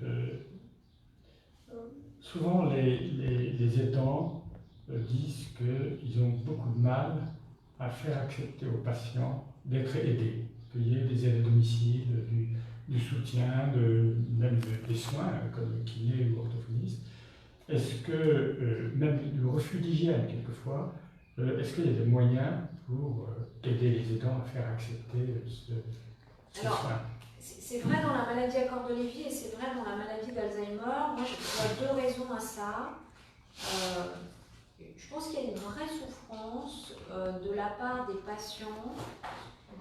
souvent les aidants disent qu'ils ont beaucoup de mal à faire accepter aux patients d'être aidés, qu'il y ait des aides à domicile, du soutien, même des soins comme kiné ou orthophoniste. Est-ce que, même du refus d'hygiène quelquefois, est-ce qu'il y a des moyens pour aider les aidants à faire accepter ce soin? C'est vrai dans la maladie à corps de Lévy et c'est vrai dans la maladie d'Alzheimer. Moi, je vois deux raisons à ça. Je pense qu'il y a une vraie souffrance de la part des patients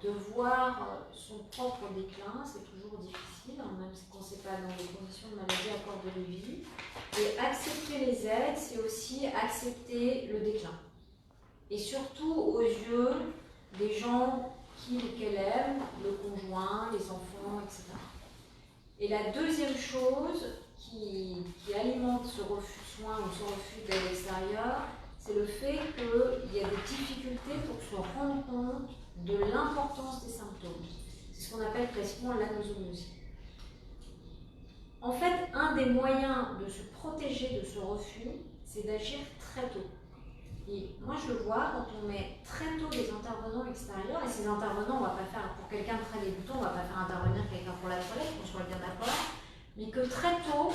de voir son propre déclin. C'est toujours difficile, hein, même quand ce n'est pas dans les conditions de maladie à corps de Lévy. Et accepter les aides, c'est aussi accepter le déclin. Et surtout aux yeux des gens qu'il ou qu'elle aime, le conjoint, les enfants, etc. Et la deuxième chose qui alimente ce refus de soins ou ce refus d'aide extérieure, c'est le fait qu'il y a des difficultés pour se rendre compte de l'importance des symptômes. C'est ce qu'on appelle classiquement l'anosognosie. En fait, un des moyens de se protéger de ce refus, c'est d'agir très tôt. Et moi, je le vois quand on met très tôt des intervenants extérieurs, et ces intervenants, on ne va pas faire, pour quelqu'un de très débutant, on ne va pas faire intervenir quelqu'un pour la toilette, qu'on soit bien d'accord, mais que très tôt,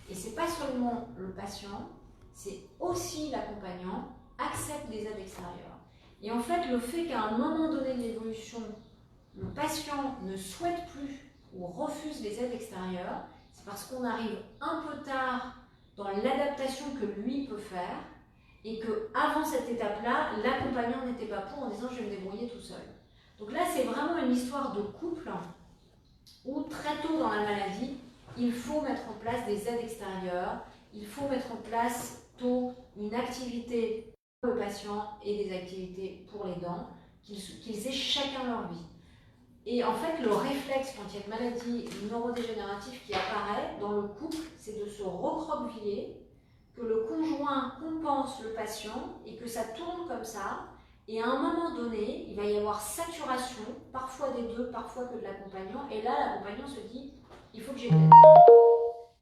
et ce n'est pas seulement le patient, c'est aussi l'accompagnant, accepte des aides extérieures. Et en fait, le fait qu'à un moment donné de l'évolution, le patient ne souhaite plus ou refuse les aides extérieures, c'est parce qu'on arrive un peu tard dans l'adaptation que lui peut faire, et qu'avant cette étape-là, l'accompagnant n'était pas pour en disant « je vais me débrouiller tout seul ». Donc là, c'est vraiment une histoire de couple où très tôt dans la maladie, il faut mettre en place des aides extérieures, il faut mettre en place tôt une activité pour le patient et des activités pour les dents, qu'ils aient chacun leur vie. Et en fait, le réflexe quand il y a une maladie neurodégénérative qui apparaît dans le couple, c'est de se recroqueviller, que le conjoint compense le patient et que ça tourne comme ça. Et à un moment donné, il va y avoir saturation, parfois des deux, parfois que de l'accompagnant. Et là, l'accompagnant se dit, il faut que j'ai de l'aide.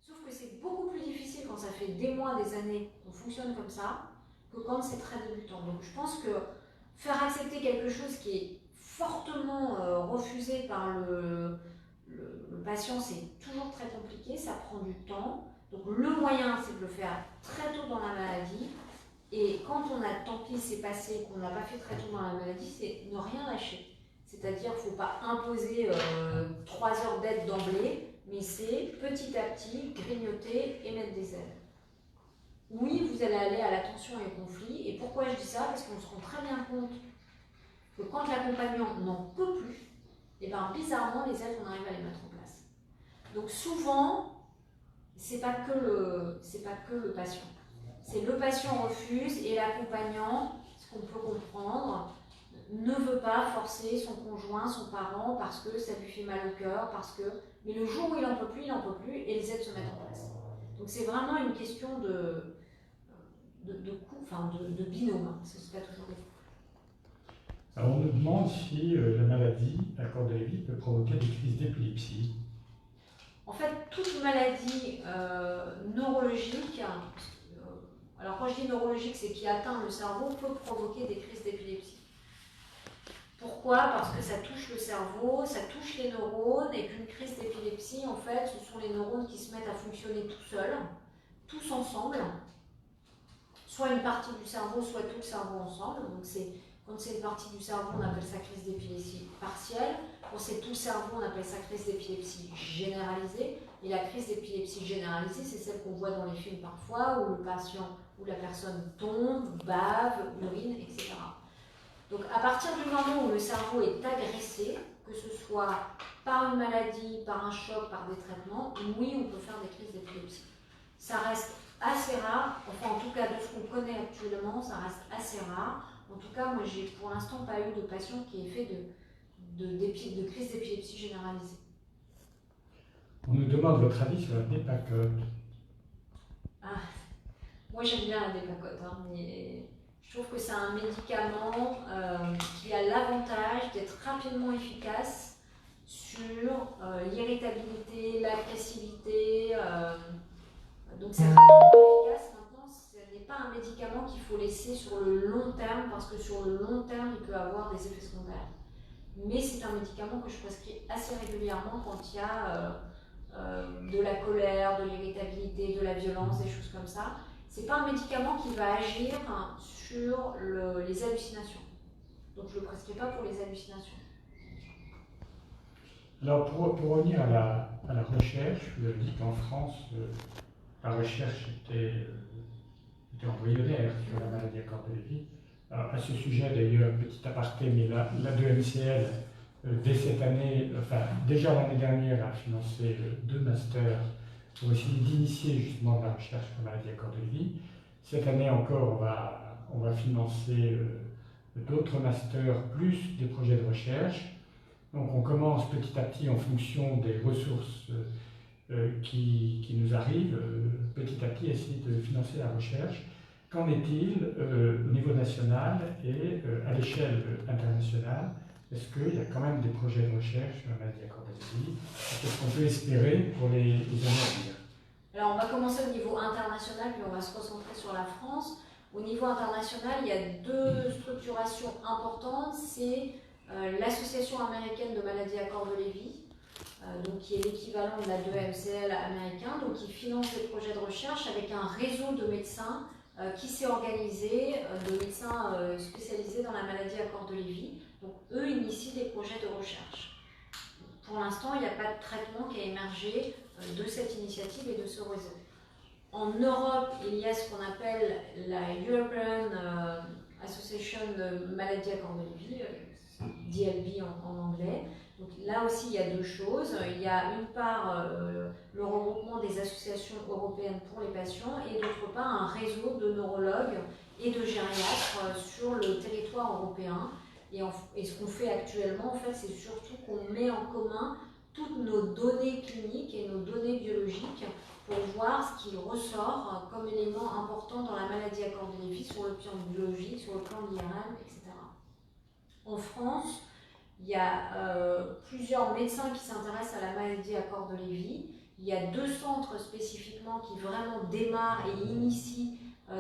Sauf que c'est beaucoup plus difficile quand ça fait des mois, des années qu'on fonctionne comme ça, que quand c'est très débutant. Donc je pense que faire accepter quelque chose qui est fortement refusé par le patient, c'est toujours très compliqué, ça prend du temps. Donc le moyen, c'est de le faire très tôt dans la maladie. Et quand on a, tant pis, c'est passé, qu'on n'a pas fait très tôt dans la maladie, c'est ne rien lâcher. C'est-à-dire qu'il ne faut pas imposer 3 heures d'aide d'emblée, mais c'est petit à petit grignoter et mettre des aides. Oui, vous allez aller à la tension et au conflit. Et pourquoi je dis ça? Parce qu'on se rend très bien compte que quand l'accompagnant n'en peut plus, et bien bizarrement, les aides, on arrive à les mettre en place. Donc souvent, c'est pas que le patient. C'est le patient refuse et l'accompagnant, ce qu'on peut comprendre, ne veut pas forcer son conjoint, son parent, parce que ça lui fait mal au cœur, mais le jour où il n'en peut plus, et les aides se mettent en place. Donc c'est vraiment une question de binôme, c'est pas toujours des couples. Alors on nous demande si la maladie à corps de Lévy peut provoquer des crises d'épilepsie. En fait, toute maladie neurologique, alors quand je dis neurologique, c'est qui atteint le cerveau, peut provoquer des crises d'épilepsie. Pourquoi? Parce que ça touche le cerveau, ça touche les neurones, et qu'une crise d'épilepsie, en fait, ce sont les neurones qui se mettent à fonctionner tout seuls, tous ensemble, soit une partie du cerveau, soit tout le cerveau ensemble. Donc quand c'est une partie du cerveau, on appelle ça crise d'épilepsie partielle. Quand c'est tout le cerveau, on appelle ça crise d'épilepsie généralisée. Et la crise d'épilepsie généralisée, c'est celle qu'on voit dans les films parfois, où le patient ou la personne tombe, bave, urine, etc. Donc à partir du moment où le cerveau est agressé, que ce soit par une maladie, par un choc, par des traitements, oui, on peut faire des crises d'épilepsie. Ça reste assez rare, enfin en tout cas de ce qu'on connaît actuellement, ça reste assez rare. En tout cas, moi, j'ai pour l'instant pas eu de patient qui ait fait de crise d'épilepsie généralisée. On nous demande votre avis sur la Dépacote. Ah, moi, j'aime bien la Dépacote, hein, mais je trouve que c'est un médicament qui a l'avantage d'être rapidement efficace sur l'irritabilité, l'agressivité. Donc c'est rapidement efficace. Maintenant, ce n'est pas un médicament qu'il faut laisser sur le long terme parce que sur le long terme, il peut avoir des effets secondaires. Mais c'est un médicament que je prescris assez régulièrement quand il y a de la colère, de l'irritabilité, de la violence, des choses comme ça. C'est pas un médicament qui va agir sur les hallucinations. Donc je ne le prescris pas pour les hallucinations. Alors pour revenir à la recherche, vous avez dit qu'en France, la recherche était embryonnaire sur la maladie à corps de Lévy. Alors, à ce sujet, d'ailleurs, petit aparté, mais la 2MCL, dès cette année, enfin déjà l'année dernière, a financé 2 masters pour essayer d'initier justement de la recherche sur la maladie à corps de Lévy. Cette année encore, on va financer d'autres masters plus des projets de recherche. Donc on commence petit à petit en fonction des ressources qui nous arrivent, petit à petit essayer de financer la recherche. Qu'en est-il au niveau national et à l'échelle internationale? Est-ce qu'il y a quand même des projets de recherche sur la maladie à corps de Lévy? Qu'est-ce qu'on peut espérer pour les années à venir? Alors on va commencer au niveau international, puis on va se recentrer sur la France. Au niveau international, il y a 2 structurations importantes. C'est l'Association américaine de maladies à corps de Lévy, donc qui est l'équivalent de la 2MCL américain, donc qui finance des projets de recherche avec un réseau de médecins qui s'est organisé, de médecins spécialisés dans la maladie à corps de Lévy. Donc eux initient des projets de recherche. Pour l'instant, il n'y a pas de traitement qui a émergé de cette initiative et de ce réseau. En Europe, il y a ce qu'on appelle la European Association de maladies à corps de Lévy, DLB en anglais. Donc là aussi, il y a 2 choses. Il y a une part le regroupement des associations européennes pour les patients et d'autre part un réseau de neurologues et de gériatres sur le territoire européen. Et ce qu'on fait actuellement, en fait, c'est surtout qu'on met en commun toutes nos données cliniques et nos données biologiques pour voir ce qui ressort comme élément important dans la maladie à corps de Lévy sur le plan biologique, sur le plan de l'IRM, etc. En France, il y a plusieurs médecins qui s'intéressent à la maladie à corps de Lévy. Il y a 2 centres spécifiquement qui vraiment démarrent et initient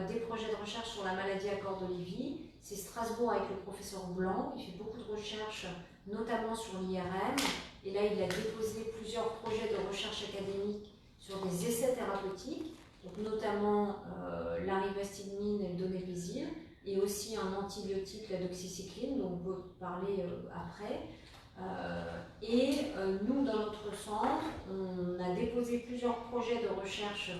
des projets de recherche sur la maladie à corps de Lévy. C'est Strasbourg avec le professeur Blanc, il fait beaucoup de recherches, notamment sur l'IRM. Et là, il a déposé plusieurs projets de recherche académique sur des essais thérapeutiques, donc notamment l'arivastigmine et le donepezil, et aussi un antibiotique, la doxycycline, dont on peut parler après. Nous, dans notre centre, on a déposé plusieurs projets de recherche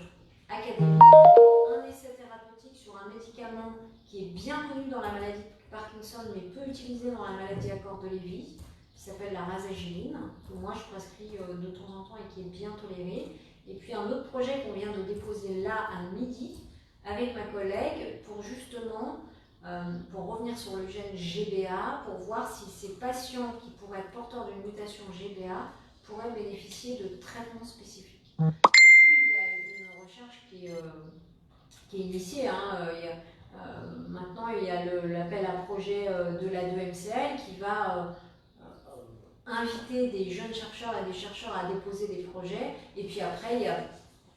académique, un essai thérapeutique sur un médicament qui est bien connu dans la maladie de Parkinson, mais peu utilisé dans la maladie à corps de Lévy, qui s'appelle la rasagiline, que moi je prescris de temps en temps et qui est bien toléré. Et puis un autre projet qu'on vient de déposer là à midi avec ma collègue pour justement pour revenir sur le gène GBA, pour voir si ces patients qui pourraient être porteurs d'une mutation GBA pourraient bénéficier de traitements spécifiques. Donc oui, il y a une recherche qui est initiée. Maintenant, il y a l'appel à projet de la 2MCL qui va inviter des jeunes chercheurs et des chercheurs à déposer des projets. Et puis après, il y a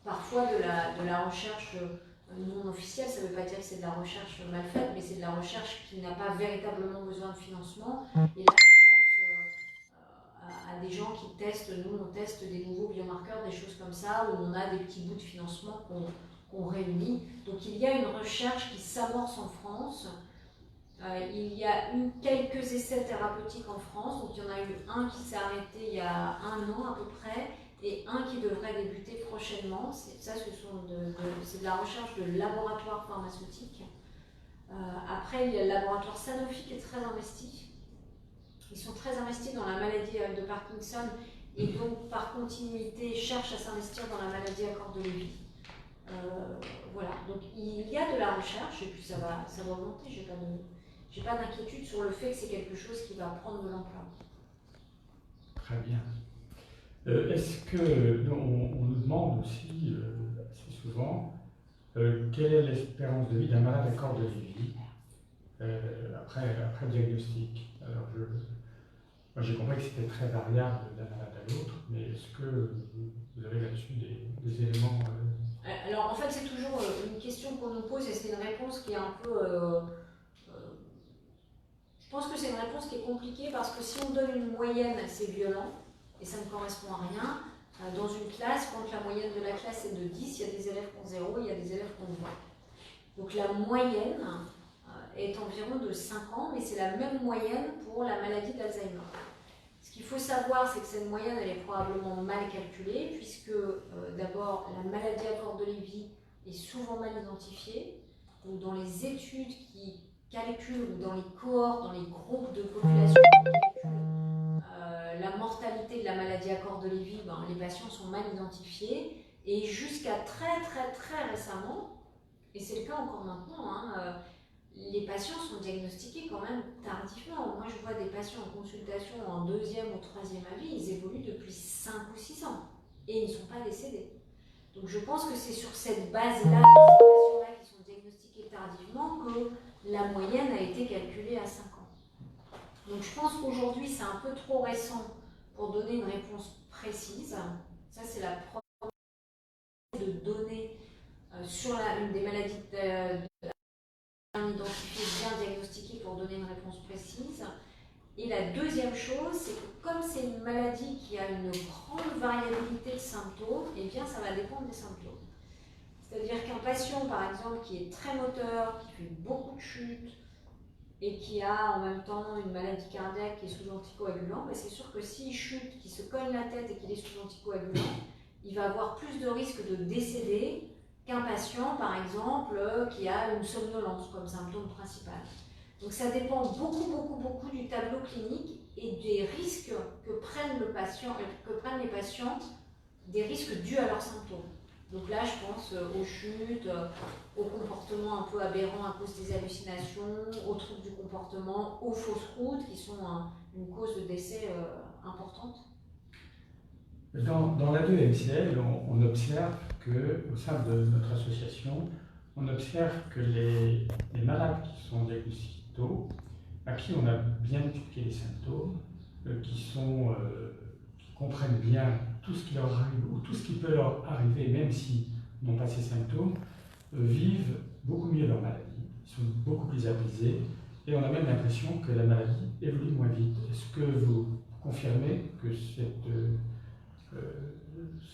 parfois de la recherche non officielle. Ça ne veut pas dire que c'est de la recherche mal faite, mais c'est de la recherche qui n'a pas véritablement besoin de financement. Et là, je pense à des gens qui testent, nous on teste des nouveaux biomarqueurs, des choses comme ça, où on a des petits bouts de financement qu'on réunit. Donc il y a une recherche qui s'amorce en France. Il y a eu quelques essais thérapeutiques en France, donc il y en a eu un qui s'est arrêté il y a 1 an à peu près, et un qui devrait débuter prochainement. C'est de la recherche de laboratoires pharmaceutiques. Après, il y a le laboratoire Sanofi qui est très investi. Ils sont très investis dans la maladie de Parkinson et donc par continuité cherchent à s'investir dans la maladie à corps de Lévy. Voilà, donc il y a de la recherche et puis ça va monter. j'ai pas d'inquiétude sur le fait que c'est quelque chose qui va prendre de l'ampleur. Très bien. Est-ce que on nous demande aussi assez souvent quelle est l'espérance de vie d'un malade à corps de Lévy après diagnostic? Alors moi j'ai compris que c'était très variable d'un malade à l'autre, mais est-ce que vous avez là-dessus des éléments Alors en fait c'est toujours une question qu'on nous pose et c'est une réponse qui est un peu... je pense que c'est une réponse qui est compliquée parce que si on donne une moyenne, c'est violent et ça ne correspond à rien. Dans une classe, quand la moyenne de la classe est de 10, il y a des élèves qui ont 0, il y a des élèves qui ont 20. Donc la moyenne est environ de 5 ans, mais c'est la même moyenne pour la maladie d'Alzheimer. Ce qu'il faut savoir, c'est que cette moyenne, elle est probablement mal calculée, puisque d'abord, la maladie à corps de Lévy est souvent mal identifiée. Donc dans les études qui calculent, ou dans les cohortes, dans les groupes de population qui calculent la mortalité de la maladie à corps de Lévy, les patients sont mal identifiés. Et jusqu'à très récemment, et c'est le cas encore maintenant, les patients sont diagnostiqués quand même tardivement. Moi, je vois des patients en consultation en 2e ou 3e avis, ils évoluent depuis 5 ou 6 ans et ils ne sont pas décédés. Donc je pense que c'est sur cette base-là, ces patients-là qui sont diagnostiqués tardivement, que la moyenne a été calculée à 5 ans. Donc je pense qu'aujourd'hui, c'est un peu trop récent pour donner une réponse précise. Ça, c'est la première de donner sur une des maladies bien identifiées, bien diagnostiquées pour donner une réponse précise. Et la deuxième chose, c'est que comme c'est une maladie qui a une grande variabilité de symptômes, eh bien ça va dépendre des symptômes. C'est-à-dire qu'un patient, par exemple, qui est très moteur, qui fait beaucoup de chutes et qui a en même temps une maladie cardiaque qui est sous anticoagulant, c'est sûr que s'il chute, qu'il se cogne la tête et qu'il est sous anticoagulant, il va avoir plus de risques de décéder qu'un patient, par exemple, qui a une somnolence comme symptôme principal. Donc ça dépend beaucoup du tableau clinique et des risques que prennent les patients, des risques dus à leurs symptômes. Donc là, je pense aux chutes, aux comportements un peu aberrants à cause des hallucinations, aux troubles du comportement, aux fausses routes qui sont une cause de décès importante. Dans la 2MCL, on observe qu'au sein de notre association, on observe que les malades qui sont diagnostiqués tôt, à qui on a bien expliqué les symptômes, qui comprennent bien tout ce qui leur arrive ou tout ce qui peut leur arriver, même s'ils n'ont pas ces symptômes, vivent beaucoup mieux leur maladie, ils sont beaucoup plus apaisés et on a même l'impression que la maladie évolue moins vite. Est-ce que vous confirmez que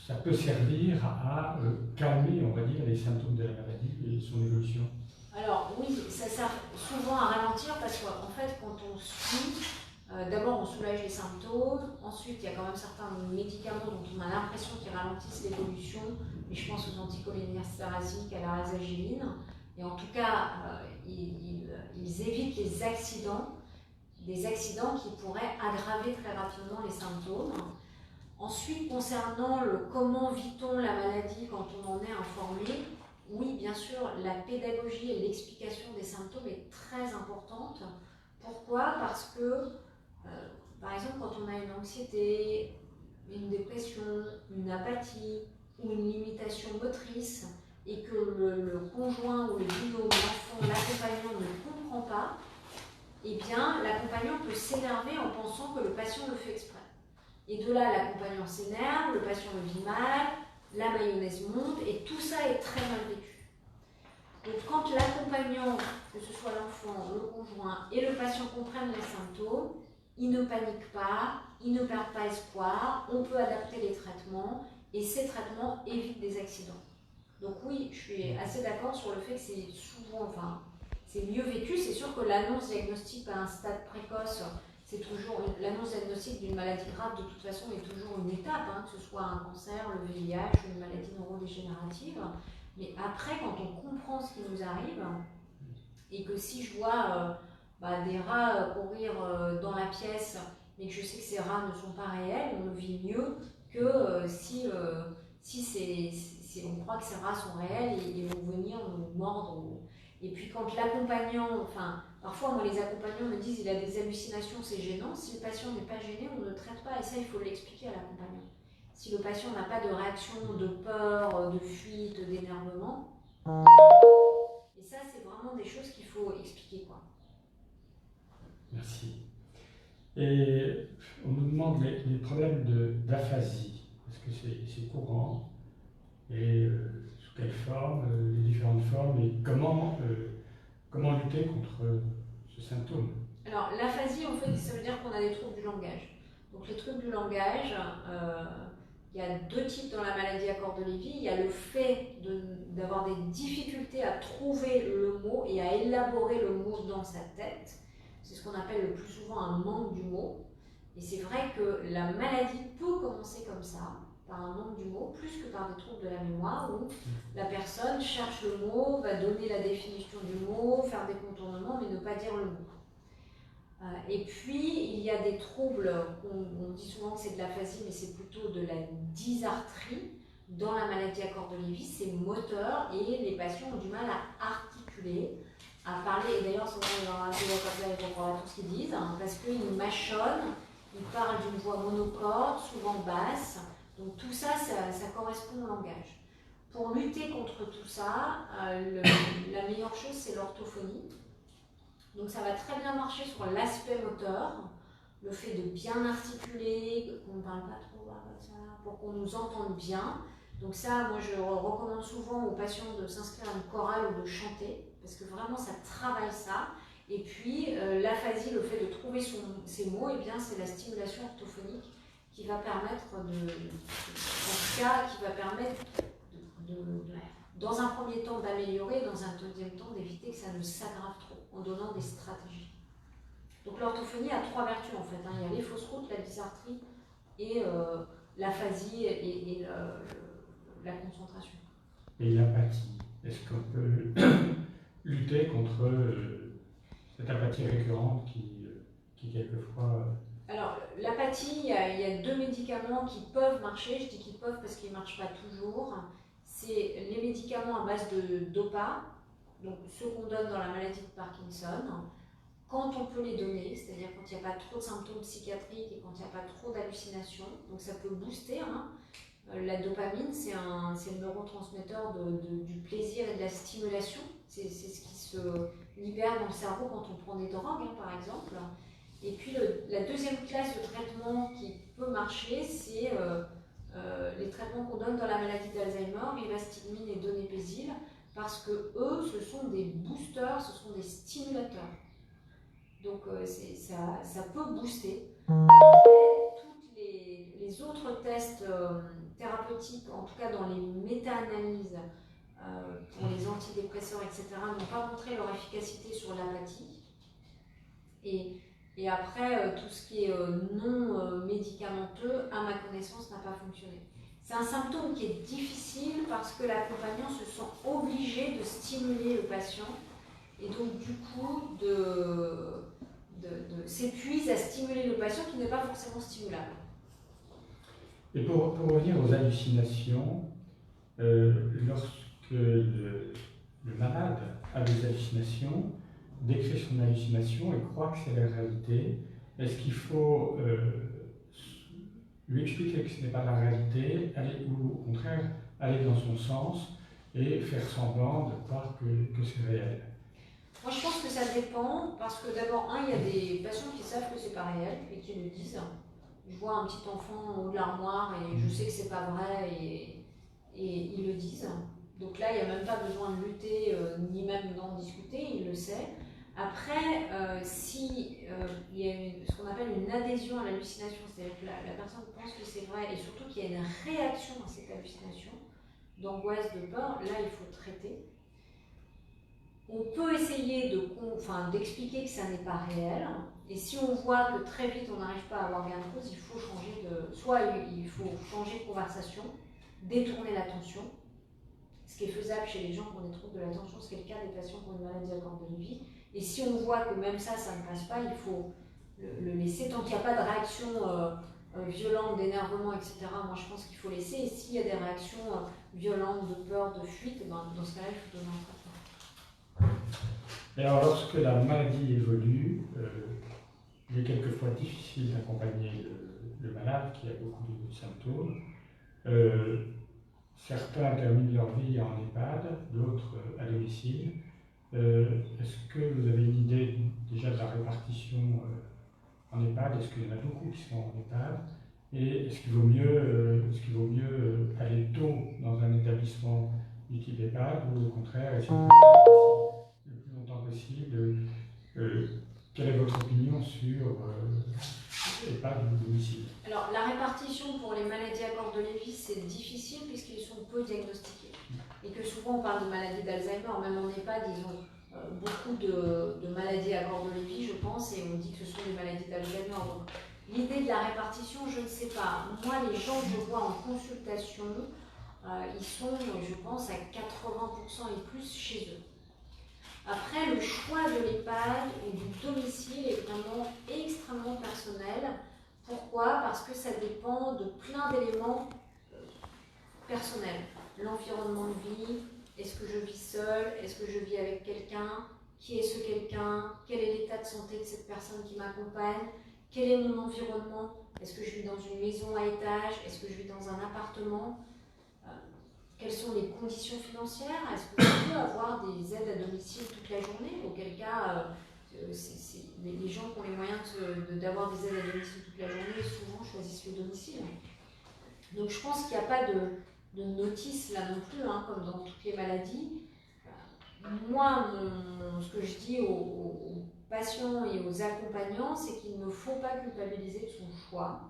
ça peut servir à calmer, on va dire, les symptômes de la maladie et son évolution? Alors oui, ça sert souvent à ralentir parce qu'en fait, quand on suit, d'abord on soulage les symptômes, ensuite il y a quand même certains médicaments dont on a l'impression qu'ils ralentissent l'évolution, mais je pense aux anticholinésterasiques, à la rasagiline, et en tout cas, ils évitent les accidents, des accidents qui pourraient aggraver très rapidement les symptômes. Ensuite, concernant le comment vit-on la maladie quand on en est informé, oui, bien sûr, la pédagogie et l'explication des symptômes est très importante. Pourquoi? Parce que, par exemple, quand on a une anxiété, une dépression, une apathie ou une limitation motrice et que le conjoint ou le binôme, l'enfant, l'accompagnant ne comprend pas, eh bien, l'accompagnant peut s'énerver en pensant que le patient le fait exprès. Et de là, l'accompagnant s'énerve, le patient le vit mal, la mayonnaise monte, et tout ça est très mal vécu. Donc quand l'accompagnant, que ce soit l'enfant, le conjoint et le patient comprennent les symptômes, ils ne paniquent pas, ils ne perdent pas espoir, on peut adapter les traitements, et ces traitements évitent des accidents. Donc oui, je suis assez d'accord sur le fait que c'est souvent, c'est mieux vécu. C'est sûr que l'annonce diagnostique à un stade précoce, c'est toujours l'annonce diagnostique d'une maladie grave, de toute façon, est toujours une étape, que ce soit un cancer, le VIH ou une maladie neurodégénérative. Mais après, quand on comprend ce qui nous arrive, et que si je vois des rats courir dans la pièce, mais que je sais que ces rats ne sont pas réels, on le vit mieux que si on croit que ces rats sont réels et vont venir nous mordre. Et puis quand l'accompagnant, Parfois, moi, les accompagnants me disent il a des hallucinations, c'est gênant. Si le patient n'est pas gêné, on ne le traite pas. Et ça, il faut l'expliquer à l'accompagnant. Si le patient n'a pas de réaction de peur, de fuite, d'énervement, et ça, c'est vraiment des choses qu'il faut expliquer, quoi. Merci. Et on nous demande les problèmes d'aphasie. Est-ce que c'est courant? Et sous quelle forme, les différentes formes, et comment lutter contre ce symptôme? Alors, l'aphasie, en fait, ça veut dire qu'on a des troubles du langage. Donc, les troubles du langage, il y a deux types dans la maladie à corps de Lévy. Il y a le fait d'avoir des difficultés à trouver le mot et à élaborer le mot dans sa tête. C'est ce qu'on appelle le plus souvent un manque du mot. Et c'est vrai que la maladie peut commencer comme ça, par un manque du mot, plus que par des troubles de la mémoire, où la personne cherche le mot, va donner la définition du mot, faire des contournements, mais ne pas dire le mot. Et puis, il y a des troubles, on dit souvent que c'est de l'aphasie, mais c'est plutôt de la dysarthrie. Dans la maladie à corps de Lévy, c'est moteur et les patients ont du mal à articuler, à parler. Et d'ailleurs, souvent, ils ont un peu comme ça, ils comprennent tout ce qu'ils disent, hein, parce qu'ils mâchonnent, ils parlent d'une voix monocorde, souvent basse. Donc tout ça, ça correspond au langage. Pour lutter contre tout ça, la meilleure chose, c'est l'orthophonie. Donc ça va très bien marcher sur l'aspect moteur, le fait de bien articuler, qu'on ne parle pas trop comme ça, pour qu'on nous entende bien. Donc ça, moi je recommande souvent aux patients de s'inscrire à une chorale ou de chanter, parce que vraiment ça travaille ça. Et puis l'aphasie, le fait de trouver ses mots, eh bien c'est la stimulation orthophonique qui va permettre dans un premier temps d'améliorer, dans un deuxième temps d'éviter que ça ne s'aggrave trop, en donnant des stratégies. Donc l'orthophonie a trois vertus en fait, hein. Il y a les fausses routes, la dysarthrie et l'aphasie et la concentration. Et l'apathie, est-ce qu'on peut lutter contre cette apathie récurrente qui quelquefois... Alors, l'apathie, il y a deux médicaments qui peuvent marcher. Je dis qu'ils peuvent parce qu'ils ne marchent pas toujours. C'est les médicaments à base de DOPA, donc ceux qu'on donne dans la maladie de Parkinson, quand on peut les donner, c'est-à-dire quand il n'y a pas trop de symptômes psychiatriques et quand il n'y a pas trop d'hallucinations. Donc ça peut booster. Hein. La dopamine, c'est le neurotransmetteur du plaisir et de la stimulation. C'est ce qui se libère dans le cerveau quand on prend des drogues, hein, par exemple. Et puis la deuxième classe de traitement qui peut marcher, c'est les traitements qu'on donne dans la maladie d'Alzheimer, rivastigmine et donépézil, parce que eux, ce sont des boosters, ce sont des stimulateurs. Donc ça peut booster. Tous les autres tests thérapeutiques, en tout cas dans les méta-analyses pour les antidépresseurs, etc., n'ont pas montré leur efficacité sur l'apathie. Et après, tout ce qui est non médicamenteux, à ma connaissance, n'a pas fonctionné. C'est un symptôme qui est difficile parce que l'accompagnant se sent obligé de stimuler le patient et donc du coup s'épuise à stimuler le patient qui n'est pas forcément stimulable. Et pour revenir aux hallucinations, lorsque le malade a des hallucinations, décrit son hallucination et croit que c'est la réalité, est-ce qu'il faut lui expliquer que ce n'est pas la réalité, ou au contraire aller dans son sens et faire semblant de croire que c'est réel? Moi je pense que ça dépend, parce que d'abord, il y a des patients qui savent que c'est pas réel et qui le disent. Je vois un petit enfant au haut de l'armoire et je sais que c'est pas vrai et ils le disent. Donc là, il n'y a même pas besoin de lutter ni même d'en discuter, il le sait. Après, si il y a ce qu'on appelle une adhésion à l'hallucination, c'est-à-dire que la personne pense que c'est vrai et surtout qu'il y a une réaction à cette hallucination, d'angoisse, de peur, là il faut traiter. On peut essayer d'expliquer que ça n'est pas réel, et si on voit que très vite on n'arrive pas à avoir gain de cause, il faut changer de conversation, détourner l'attention, ce qui est faisable chez les gens qui ont des troubles de l'attention, ce qui est le cas des patients qui ont une maladie à corps de Lévy. Et si on voit que même ça ne passe pas, il faut le laisser. Tant qu'il n'y a pas de réaction violente, d'énervement, etc., moi je pense qu'il faut laisser. Et s'il y a des réactions violentes, de peur, de fuite, dans ce cas-là, il faut donner un traitement. Et alors, lorsque la maladie évolue, il est quelquefois difficile d'accompagner le malade qui a beaucoup de symptômes. Certains terminent leur vie en EHPAD, d'autres à domicile. Est-ce que vous avez une idée déjà de la répartition en EHPAD? Est-ce qu'il y en a beaucoup qui sont en EHPAD? Et est-ce qu'il vaut mieux aller tôt dans un établissement du type EHPAD ou au contraire essayer de rester le plus longtemps possible? Quelle est votre opinion sur EHPAD ou domicile? Alors, la répartition pour les maladies à corps de Lévy, c'est difficile puisqu'ils sont peu diagnostiqués. Et que souvent on parle de maladies d'Alzheimer, même en EHPAD, ils ont beaucoup de maladies à corps de Lévy, je pense, et on dit que ce sont des maladies d'Alzheimer. Donc, l'idée de la répartition, je ne sais pas. Moi, les gens que je vois en consultation, ils sont, je pense, à 80% et plus chez eux. Après, le choix de l'EHPAD ou du domicile est vraiment extrêmement personnel. Pourquoi? Parce que ça dépend de plein d'éléments personnels. L'environnement de vie, est-ce que je vis seule? Est-ce que je vis avec quelqu'un? Qui est ce quelqu'un? Quel est l'état de santé de cette personne qui m'accompagne? Quel est mon environnement? Est-ce que je vis dans une maison à étage? Est-ce que je vis dans un appartement? Quelles sont les conditions financières? Est-ce que je peux avoir des aides à domicile toute la journée? Auquel cas, les gens qui ont les moyens d'avoir des aides à domicile toute la journée, souvent choisissent le domicile. Donc je pense qu'il n'y a pas de notice là non plus, hein, comme dans toutes les maladies. Moi, ce que je dis aux patients et aux accompagnants, c'est qu'il ne faut pas culpabiliser de son choix.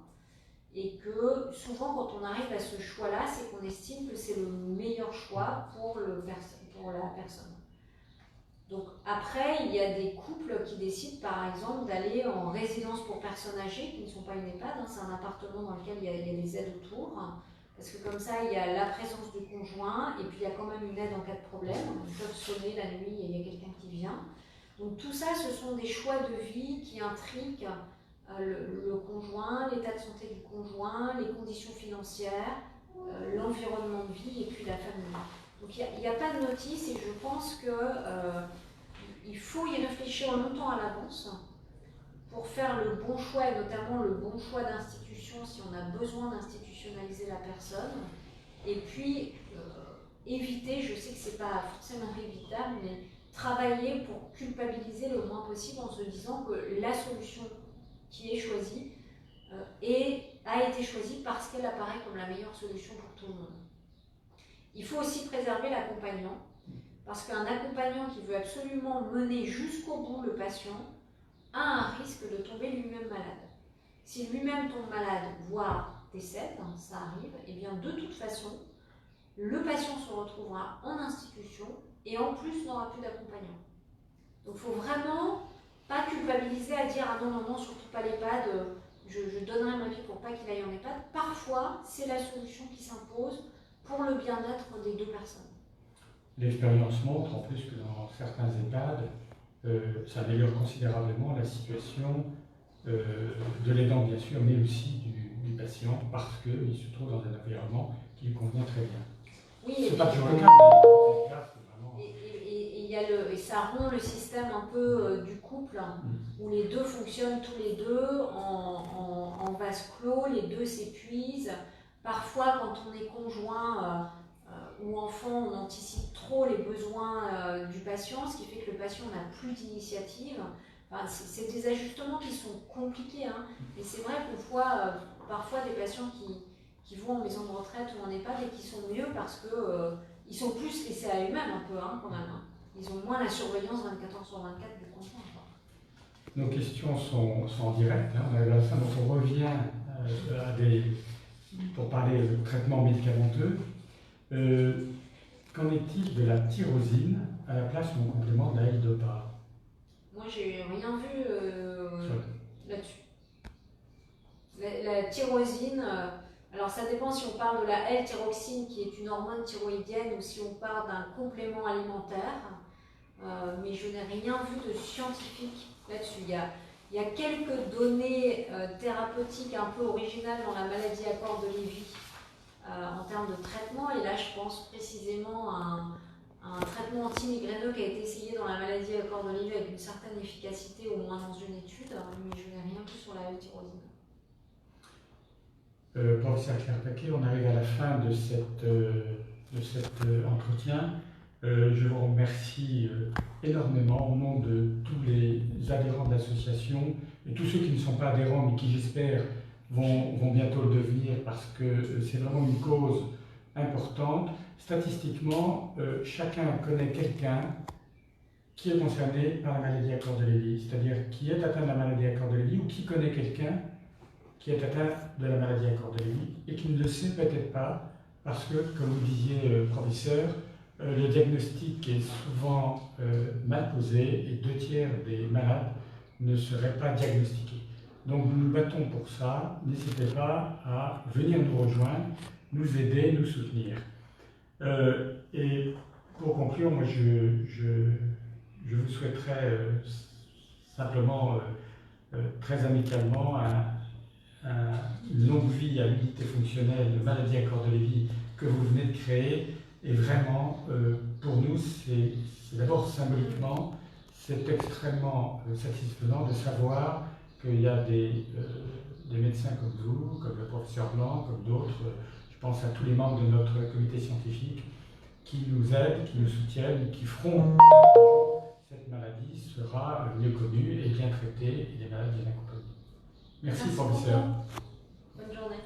Et que souvent, quand on arrive à ce choix-là, c'est qu'on estime que c'est le meilleur choix pour la personne. Donc après, il y a des couples qui décident par exemple d'aller en résidence pour personnes âgées, qui ne sont pas une EHPAD, hein, c'est un appartement dans lequel il y a des aides autour. Parce que comme ça, il y a la présence du conjoint et puis il y a quand même une aide en cas de problème. Ils peuvent sonner la nuit et il y a quelqu'un qui vient. Donc tout ça, ce sont des choix de vie qui intriguent le conjoint, l'état de santé du conjoint, les conditions financières, l'environnement de vie et puis la famille. Donc il n'y a pas de notice et je pense qu'il faut y réfléchir longtemps à l'avance pour faire le bon choix et notamment le bon choix d'institution si on a besoin d'institutionnaliser la personne. Et puis éviter, je sais que ce n'est pas forcément évitable, mais travailler pour culpabiliser le moins possible en se disant que la solution qui est choisie a été choisie parce qu'elle apparaît comme la meilleure solution pour tout le monde. Il faut aussi préserver l'accompagnant, parce qu'un accompagnant qui veut absolument mener jusqu'au bout le patient a un risque de tomber lui-même malade. Si lui-même tombe malade, voire décède, ça arrive, et bien de toute façon, le patient se retrouvera en institution et en plus n'aura plus d'accompagnant. Donc il ne faut vraiment pas culpabiliser à dire « Ah non, non, non, surtout pas l'EHPAD, je donnerai ma vie pour pas qu'il aille en EHPAD ». Parfois, c'est la solution qui s'impose pour le bien-être des deux personnes. L'expérience montre en plus que dans certains EHPAD, ça améliore considérablement la situation de l'aidant bien sûr, mais aussi du patient parce qu'il se trouve dans un environnement qui lui convient très bien. Oui, c'est pas toujours le cas, mais c'est vraiment... Et ça rompt le système un peu du couple, où les deux fonctionnent tous les deux en vase clos, les deux s'épuisent. Parfois, quand on est conjoint ou enfant, on anticipe trop les besoins du patient, ce qui fait que le patient n'a plus d'initiative. Enfin, c'est des ajustements qui sont compliqués, hein. Et c'est vrai qu'on voit parfois des patients qui vont en maison de retraite ou en EHPAD et qui sont mieux parce qu'ils sont plus laissés à eux-mêmes un peu, hein, quand même. Hein. Ils ont moins la surveillance 24 heures sur 24 du conjoint. Nos questions sont en direct, hein. On arrive à la fin, donc on revient pour parler de traitement médicamenteux. Qu'en est-il de la tyrosine à la place ou en complément de la L-Dopa? Moi, j'ai rien vu là-dessus. La tyrosine, alors ça dépend si on parle de la L-tyroxine qui est une hormone thyroïdienne ou si on parle d'un complément alimentaire, mais je n'ai rien vu de scientifique là-dessus. Il y a quelques données thérapeutiques un peu originales dans la maladie à corps de Lévy en termes de traitement, et là je pense précisément à un traitement traitement anti-migraineux qui a été essayé dans la maladie à corps de Lévy avec une certaine efficacité, au moins dans une étude, mais je n'ai rien vu sur la tyrosine. Professeur Claire-Paquet, on arrive à la fin de cet entretien. Je vous remercie énormément au nom de tous les adhérents de l'association et tous ceux qui ne sont pas adhérents mais qui, j'espère, vont bientôt le devenir parce que c'est vraiment une cause importante. Statistiquement, chacun connaît quelqu'un qui est concerné par la maladie à corps de Lévy, c'est-à-dire qui est atteint de la maladie à corps de Lévy ou qui connaît quelqu'un qui est atteint de la maladie à corps de Lévy et qui ne le sait peut-être pas parce que, comme vous disiez, professeur, le diagnostic est souvent mal posé et 2/3 des malades ne seraient pas diagnostiqués. Donc nous nous battons pour ça. N'hésitez pas à venir nous rejoindre, nous aider, nous soutenir. Et pour conclure, moi je vous souhaiterais simplement, très amicalement, une longue vie à l'unité fonctionnelle de maladie à corps de Lévy que vous venez de créer. Et vraiment, pour nous, c'est d'abord symboliquement, c'est extrêmement satisfaisant de savoir qu'il y a des médecins comme vous, comme le professeur Blanc, comme d'autres, je pense à tous les membres de notre comité scientifique, qui nous aident, qui nous soutiennent, qui feront que cette maladie sera mieux connue et bien traitée et les malades bien accompagnés. Merci professeur. Bonne journée.